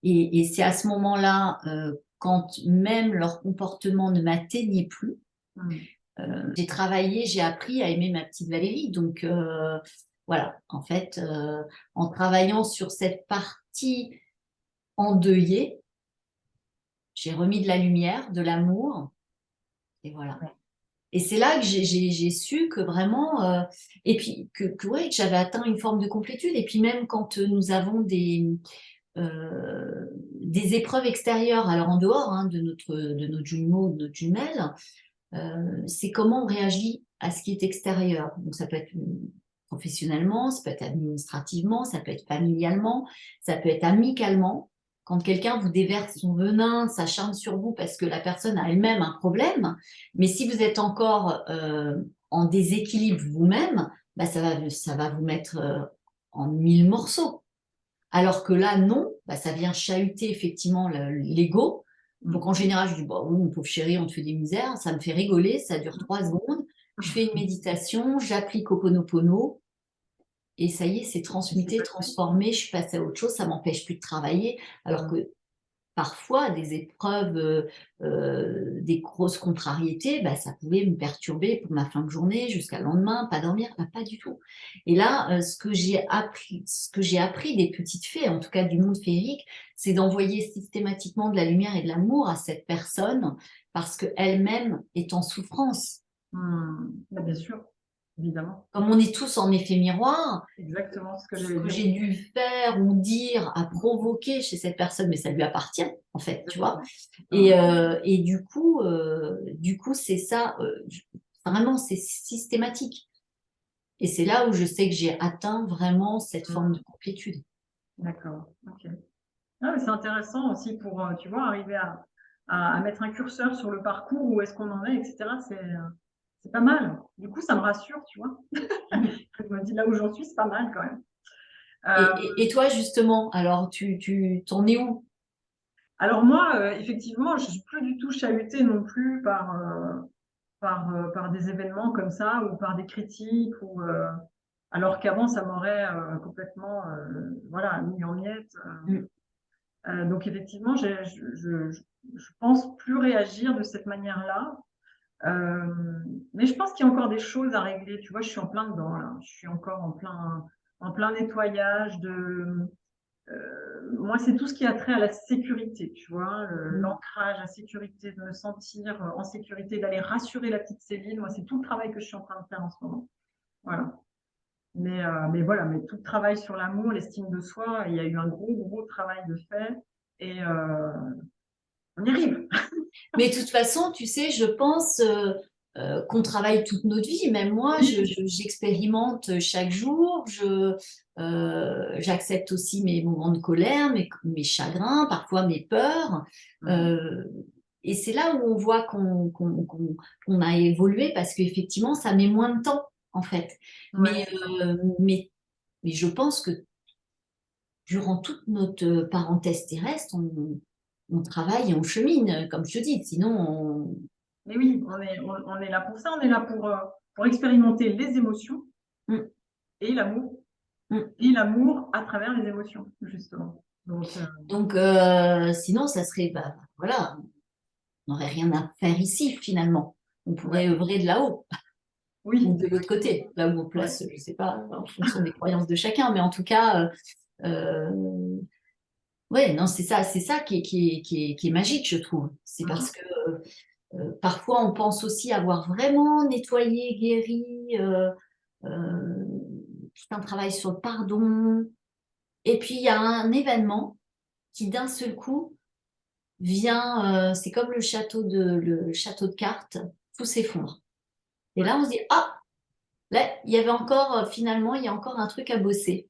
A: Et c'est à ce moment-là, quand même leur comportement ne m'atteignait plus,
B: Mm.
A: j'ai travaillé, j'ai appris à aimer ma petite Valérie. Donc voilà, en fait, en travaillant sur cette partie endeuillée, j'ai remis de la lumière, de l'amour, et voilà.
B: Ouais.
A: Et c'est là que j'ai su que vraiment, et puis ouais, que j'avais atteint une forme de complétude. Et puis même quand nous avons des épreuves extérieures, alors en dehors hein, de notre jumeau, de notre jumelle, c'est comment on réagit à ce qui est extérieur. Donc ça peut être professionnellement, ça peut être administrativement, ça peut être familialement, ça peut être amicalement. Quand quelqu'un vous déverse son venin, s'acharne sur vous parce que la personne a elle-même un problème, mais si vous êtes encore en déséquilibre vous-même, bah ça va vous mettre en mille morceaux. Alors que là, non, bah ça vient chahuter effectivement l'ego, Donc, en général, je dis, bon, oui, mon pauvre chéri, on te fait des misères. Ça me fait rigoler, ça dure 3 secondes. Je fais une méditation, j'applique Ho'oponopono. Et ça y est, c'est
B: Et c'est
A: transmuté,
B: passé.
A: transformé. Je suis passée à autre chose, ça m'empêche plus de travailler. Alors que parfois, des épreuves, des grosses contrariétés, bah, ça pouvait me perturber pour ma fin de journée, jusqu'à le lendemain, pas dormir, bah, pas du tout. Et là, ce que j'ai appris des petites fées, en tout cas du monde féerique, c'est d'envoyer systématiquement de la lumière et de l'amour à cette personne parce qu'elle-même est en souffrance.
B: Bah, bien sûr, évidemment.
A: Comme on est tous en effet miroir,
B: Exactement ce que
A: ce
B: j'allais
A: que
B: dire.
A: j'ai dû faire ou dire a provoqué chez cette personne, mais ça lui appartient, en fait, tu vois.
B: Exactement.
A: Et,
B: Ouais.
A: du coup, c'est ça, vraiment, c'est systématique. Et c'est là où je sais que j'ai atteint vraiment cette forme de
B: Mm.
A: complétude.
B: D'accord. Ok. Ah, mais c'est intéressant aussi pour, tu vois, arriver à mettre un curseur sur le parcours, où est-ce qu'on en est, etc. C'est pas mal. Du coup, ça me rassure, tu vois.
A: Mm.
B: Je me dis là où j'en suis, c'est pas mal quand même.
A: Et,
B: Euh,
A: et toi, justement, alors, t'en es où?
B: alors moi, effectivement, je suis plus du tout chahutée non plus par des événements comme ça ou par des critiques alors qu'avant ça m'aurait complètement voilà mis en miettes.
A: Mm.
B: Donc effectivement, je pense plus réagir de cette manière-là. Euh, mais je pense qu'il y a encore des choses à régler. Tu vois, je suis en plein dedans là. Je suis encore en plein nettoyage moi, c'est tout ce qui a trait à la sécurité, tu vois,
A: Mm.
B: l'ancrage, la sécurité, de me sentir en sécurité, d'aller rassurer la petite Céline. Moi, c'est tout le travail que je suis en train de faire en ce moment. Voilà. Mais voilà, mais tout le travail sur l'amour, l'estime de soi, il y a eu un gros, gros travail de fait et on y arrive.
A: Mais de toute façon, tu sais, je pense qu'on travaille toute notre vie. Même moi,
B: Oui.
A: j'expérimente chaque jour. J'accepte aussi mes moments de colère, mes chagrins, parfois mes peurs.
B: Mm.
A: Euh, et c'est là où on voit qu'on a évolué parce qu'effectivement, ça met moins de temps, en fait.
B: Ouais,
A: Mais,
B: c'est ça.
A: euh, mais, mais je pense que durant toute notre parenthèse terrestre, on travaille et on chemine, comme je te dis. Sinon,
B: Mais oui, on est là pour ça. On est là pour expérimenter les émotions
A: Mm,
B: et l'amour.
A: mm.
B: Et l'amour à travers les émotions, justement. Donc,
A: Donc, sinon, ça serait, bah, voilà, on n'aurait rien à faire ici, finalement. On
B: ouais.
A: pourrait œuvrer de là-haut ou
B: Oui,
A: de l'autre
B: exactement.
A: côté, là où on
B: Ouais.
A: place, je sais pas, en fonction des croyances de chacun. Mais en tout cas, ouais, non, c'est ça qui est magique, je trouve. C'est parce
B: Mhm.
A: que parfois, on pense aussi avoir vraiment nettoyé, guéri, euh, tout un travail sur le pardon. Et puis, il y a un événement qui, d'un seul coup, vient, c'est comme le château de cartes, tout s'effondre. Et
B: Ouais.
A: là, on se dit, ah, là, il y avait encore, finalement, il y a encore un truc à bosser.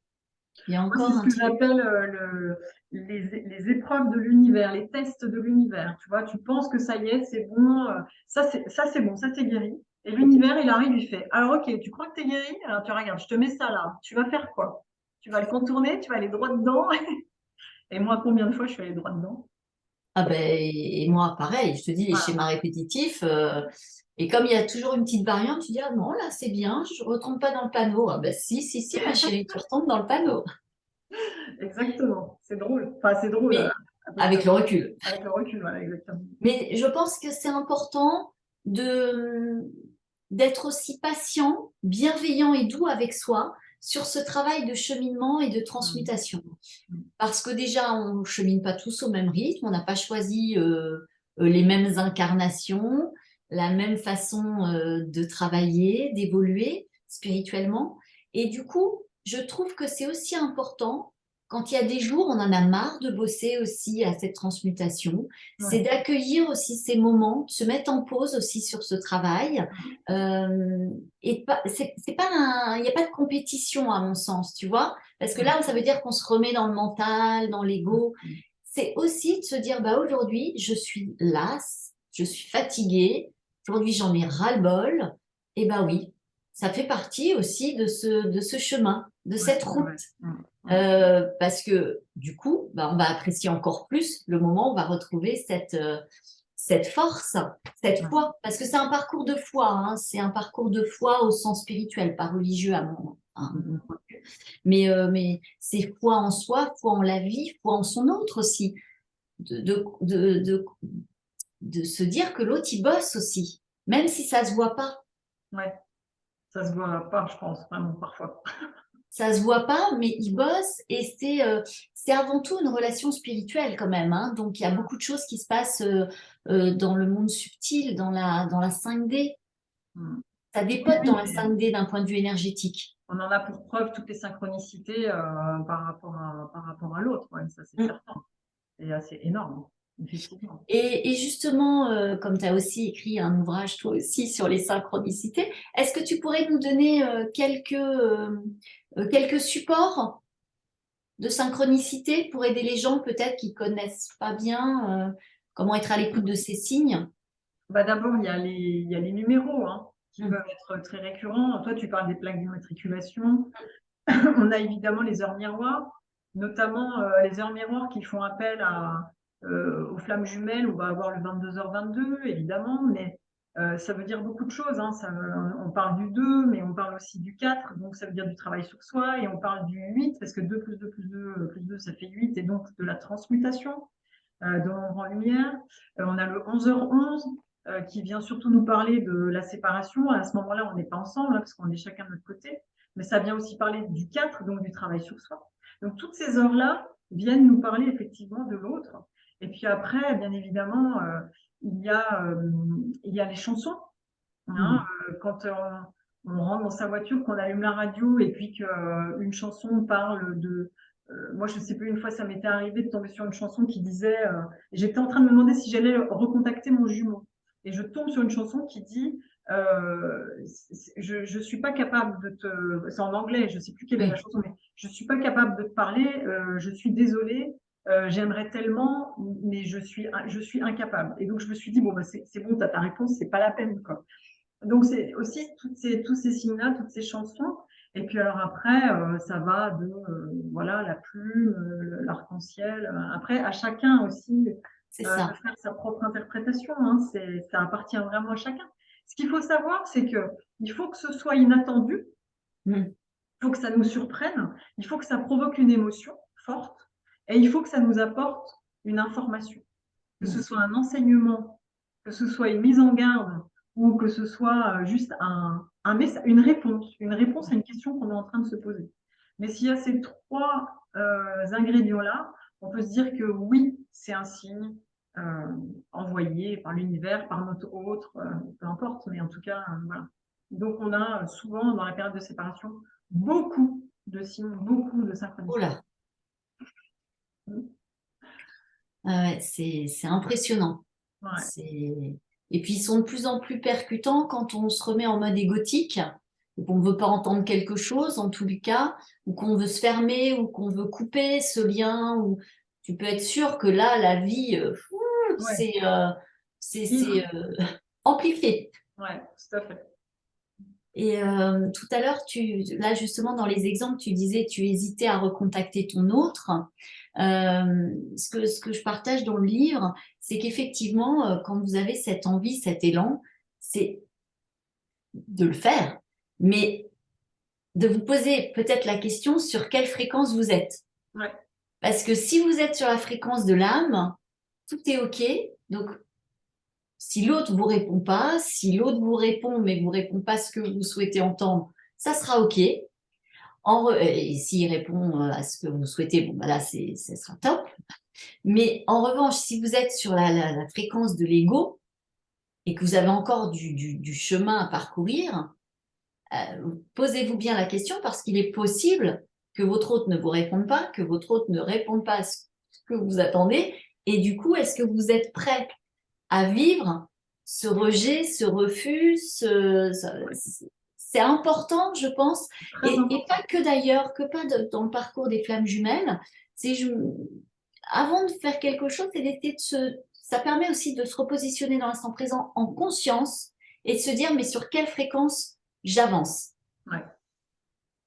A: Il y a
B: Moi, c'est
A: encore
B: ce
A: un
B: que
A: truc.
B: j'appelle les épreuves de l'univers, les tests de l'univers. Tu vois, tu penses que ça y est, c'est bon, ça c'est bon, ça c'est guéri. Et l'univers, il arrive, il fait, alors ok, tu crois que t'es guéri? Alors tu regardes, je te mets ça là. Tu vas faire quoi? Tu vas le contourner, tu vas aller droit dedans. Et moi, combien de fois je suis allée droit dedans?
A: Ah ben, et moi, pareil, je te dis, les
B: Voilà.
A: schémas répétitifs. Et comme il y a toujours une petite variante, tu dis, ah non, là, c'est bien, je ne retombe pas dans le panneau. Ah ben, si, ma chérie, tu retombes dans le panneau.
B: Exactement. C'est drôle. Enfin, c'est drôle
A: Mais
B: à
A: avec le
B: posteriori.
A: recul.
B: Avec le recul, voilà, exactement.
A: Mais je pense que c'est important de d'être aussi patient, bienveillant et doux avec soi sur ce travail de cheminement et de
B: Mm.
A: transmutation.
B: Mm.
A: Parce que déjà, on ne chemine pas tous au même rythme, on n'a pas choisi les mêmes incarnations, la même façon de travailler, d'évoluer spirituellement. Et du coup, je trouve que c'est aussi important, quand il y a des jours, on en a marre de bosser aussi à cette transmutation, c'est
B: Ouais.
A: d'accueillir aussi ces moments, de se mettre en pause aussi sur ce travail. Euh, et c'est pas il n'y a pas de compétition à mon sens, tu vois, parce que
B: Mm.
A: là, ça veut dire qu'on se remet dans le mental, dans l'ego.
B: Mm.
A: C'est aussi de se dire, bah aujourd'hui, je suis lasse, je suis fatiguée, aujourd'hui j'en ai ras-le-bol. Et bah oui, ça fait partie aussi de ce chemin, de
B: Ouais,
A: cette
B: c'est
A: route.
B: vrai. Mm.
A: Parce que du coup, bah, on va apprécier encore plus le moment où on va retrouver cette force, cette foi. Parce que c'est un parcours de foi, hein, c'est un parcours de foi au sens spirituel, pas religieux à mon point de vue. Mais c'est foi en soi, foi en la vie, foi en son autre aussi. De, de, de, de, de se dire que l'autre, il bosse aussi, même si ça se voit pas.
B: Ouais, ça se voit pas, je pense, vraiment, parfois.
A: Ça se voit pas, mais il bosse et c'est avant tout une relation spirituelle quand même, hein. Donc il y a beaucoup de choses qui se passent dans le monde subtil, dans la 5D.
B: Mm.
A: Ça
B: Oui,
A: dépote
B: oui,
A: dans la 5D d'un point de vue énergétique.
B: on en a pour preuve toutes les synchronicités par rapport à l'autre, ouais, ça c'est
A: Mm.
B: certain. C'est assez énorme, effectivement.
A: Et justement, comme tu as aussi écrit un ouvrage toi aussi sur les synchronicités, est-ce que tu pourrais nous donner quelques supports de synchronicité pour aider les gens peut-être qui connaissent pas bien comment être à l'écoute de ces signes?
B: Bah, d'abord, il y a les numéros hein, qui
A: Mm.
B: peuvent être très récurrents. Toi, tu parles des plaques d'immatriculation. On a évidemment les heures miroirs, notamment les heures miroirs qui font appel aux flammes jumelles. On va avoir le 22h22, évidemment, mais ça veut dire beaucoup de choses. Hein. On parle du 2, mais on parle aussi du 4, donc ça veut dire du travail sur soi, et on parle du 8, parce que 2 plus 2 plus 2 plus 2, ça fait 8, et donc de la transmutation de l'ombre en lumière. On a le 11h11 qui vient surtout nous parler de la séparation. À ce moment-là, on n'est pas ensemble, hein, parce qu'on est chacun de notre côté, mais ça vient aussi parler du 4, donc du travail sur soi. Donc toutes ces heures-là viennent nous parler effectivement de l'autre. Et puis après, bien évidemment, il y a les chansons. Hein, quand on rentre dans sa voiture, qu'on allume la radio et puis qu'une chanson parle de... moi, je ne sais plus, une fois, ça m'était arrivé de tomber sur une chanson qui disait... j'étais en train de me demander si j'allais recontacter mon jumeau. Et je tombe sur une chanson qui dit je ne suis pas capable de te... C'est en anglais, je ne sais plus quelle est la
A: Oui,
B: chanson, mais je ne suis pas capable de te parler, je suis désolée, j'aimerais tellement, mais je suis incapable. Et donc, je me suis dit, bon, bah, c'est bon, tu as ta réponse, c'est pas la peine, quoi. Donc, c'est aussi tous ces signes-là, toutes ces chansons. Et puis, alors après, ça va de voilà, la plume, l'arc-en-ciel. Après, à chacun aussi
A: c'est
B: de
A: ça.
B: faire sa propre interprétation. Hein. Ça appartient vraiment à chacun. Ce qu'il faut savoir, c'est qu'il faut que ce soit inattendu,
A: Mm.
B: il faut que ça nous surprenne, il faut que ça provoque une émotion forte, et il faut que ça nous apporte une information. Que ce
A: Mm.
B: soit un enseignement, que ce soit une mise en garde ou que ce soit juste une réponse à une question qu'on est en train de se poser. Mais s'il y a ces trois ingrédients-là, on peut se dire que oui, c'est un signe euh, envoyé par l'univers, par notre autre, peu importe, mais en tout cas, voilà. Donc on a souvent dans la période de séparation beaucoup de signes, beaucoup de
A: Oh
B: synchronicité.
A: là, ouais, c'est impressionnant.
B: Ouais.
A: Et puis ils sont de plus en plus percutants quand on se remet en mode égotique, ou qu'on ne veut pas entendre quelque chose, en tous les cas, ou qu'on veut se fermer, ou qu'on veut couper ce lien, ou tu peux être sûr que là, la vie,
B: Ouais.
A: c'est amplifié.
B: Ouais, tout à fait.
A: Et tout à l'heure, là justement dans les exemples, tu disais tu hésitais à recontacter ton autre. Ce que je partage dans le livre, c'est qu'effectivement, quand vous avez cette envie, cet élan, c'est de le faire, mais de vous poser peut-être la question sur quelle fréquence vous êtes.
B: Ouais.
A: Parce que si vous êtes sur la fréquence de l'âme, tout est OK. Donc, si l'autre vous répond pas, si l'autre vous répond, mais vous répond pas ce que vous souhaitez entendre, ça sera OK. Et s'il répond à ce que vous souhaitez, bon, bah là, ça sera top. Mais en revanche, si vous êtes sur la fréquence de l'ego et que vous avez encore du chemin à parcourir, posez-vous bien la question parce qu'il est possible que votre hôte ne vous réponde pas, que votre hôte ne réponde pas à ce que vous attendez. Et du coup, est-ce que vous êtes prêt à vivre ce rejet, ce refus, c'est important, je pense,
B: Très
A: et pas
B: important.
A: que d'ailleurs, que pas dans le parcours des flammes jumelles. C'est avant de faire quelque chose, c'est d'essayer ça permet aussi de se repositionner dans l'instant présent en conscience et de se dire, mais sur quelle fréquence j'avance?
B: Ouais,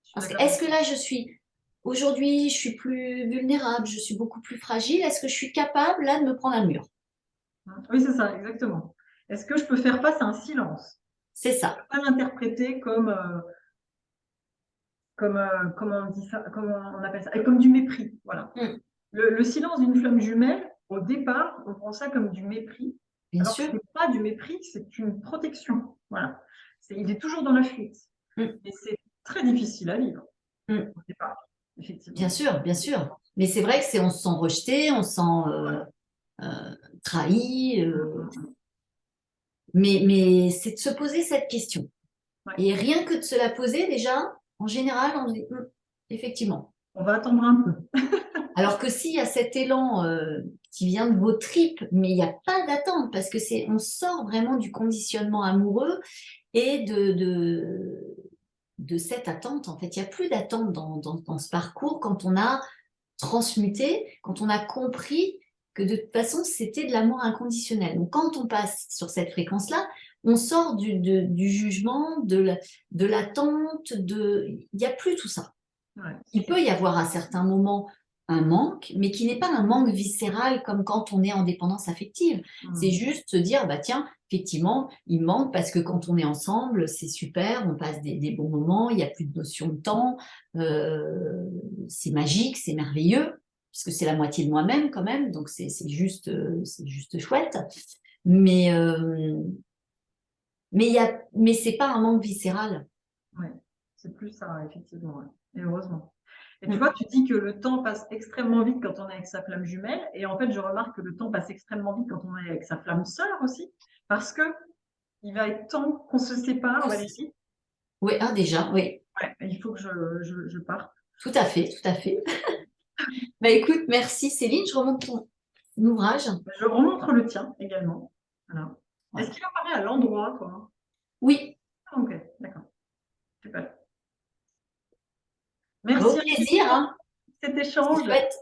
B: je suis
A: Parce que
B: d'accord.
A: est-ce que là, je suis aujourd'hui, je suis plus vulnérable, je suis beaucoup plus fragile. Est-ce que je suis capable, là, de me prendre un mur?
B: Oui, c'est ça, exactement. Est-ce que je peux faire face à un silence?
A: C'est ça.
B: Pas l'interpréter comme, comment on dit ça, comment on appelle ça, comme du mépris, voilà.
A: Mm,
B: Le silence d'une flamme jumelle, au départ, on prend ça comme du mépris,
A: bien
B: alors que
A: sûr.
B: c'est pas du mépris, c'est une protection. Voilà. Il est toujours dans la fuite.
A: Mm,
B: Et c'est très difficile à vivre
A: mm.
B: au départ,
A: Bien
B: effectivement.
A: sûr, bien sûr. Mais c'est vrai que on se sent rejeté, on se sent trahi. Mais c'est de se poser cette question.
B: Ouais.
A: Et rien que de se la poser, déjà, en général, on dit, effectivement.
B: On va attendre un peu.
A: Alors que s'il y a cet élan qui vient de vos tripes, mais il n'y a pas d'attente, parce que on sort vraiment du conditionnement amoureux et de cette attente. En fait, il n'y a plus d'attente dans ce parcours quand on a transmuté, quand on a compris que de toute façon, c'était de l'amour inconditionnel. Donc, quand on passe sur cette fréquence-là, on sort du jugement, de l'attente, il n'y a plus tout ça.
B: Ouais.
A: Il peut y avoir à certains moments un manque, mais qui n'est pas un manque viscéral comme quand on est en dépendance affective. C'est juste se dire, bah tiens, effectivement, il manque parce que quand on est ensemble, c'est super, on passe des bons moments, il n'y a plus de notion de temps, c'est magique, c'est merveilleux, puisque c'est la moitié de moi-même quand même, donc c'est juste chouette. Mais, mais c'est pas un manque viscéral.
B: Ouais. C'est plus ça, effectivement. Ouais. Et heureusement. Et tu
A: Mm.
B: vois, tu dis que le temps passe extrêmement vite quand on est avec sa flamme jumelle. Et en fait, je remarque que le temps passe extrêmement vite quand on est avec sa flamme sœur aussi. Parce que il va être temps qu'on se sépare, Valérie.
A: Oui, ah déjà, oui.
B: Ouais, il faut que je parte.
A: Tout à fait, tout à fait. Bah écoute, merci Céline, je remonte ton ouvrage.
B: Je remontre le tien également. Voilà. Est-ce
A: Voilà.
B: qu'il apparaît à l'endroit, toi?
A: Oui,
B: Ah, ok, d'accord. Super.
A: au
B: Merci
A: plaisir,
B: infiniment
A: hein.
B: pour cet
A: C'est
B: échange.
A: chouette.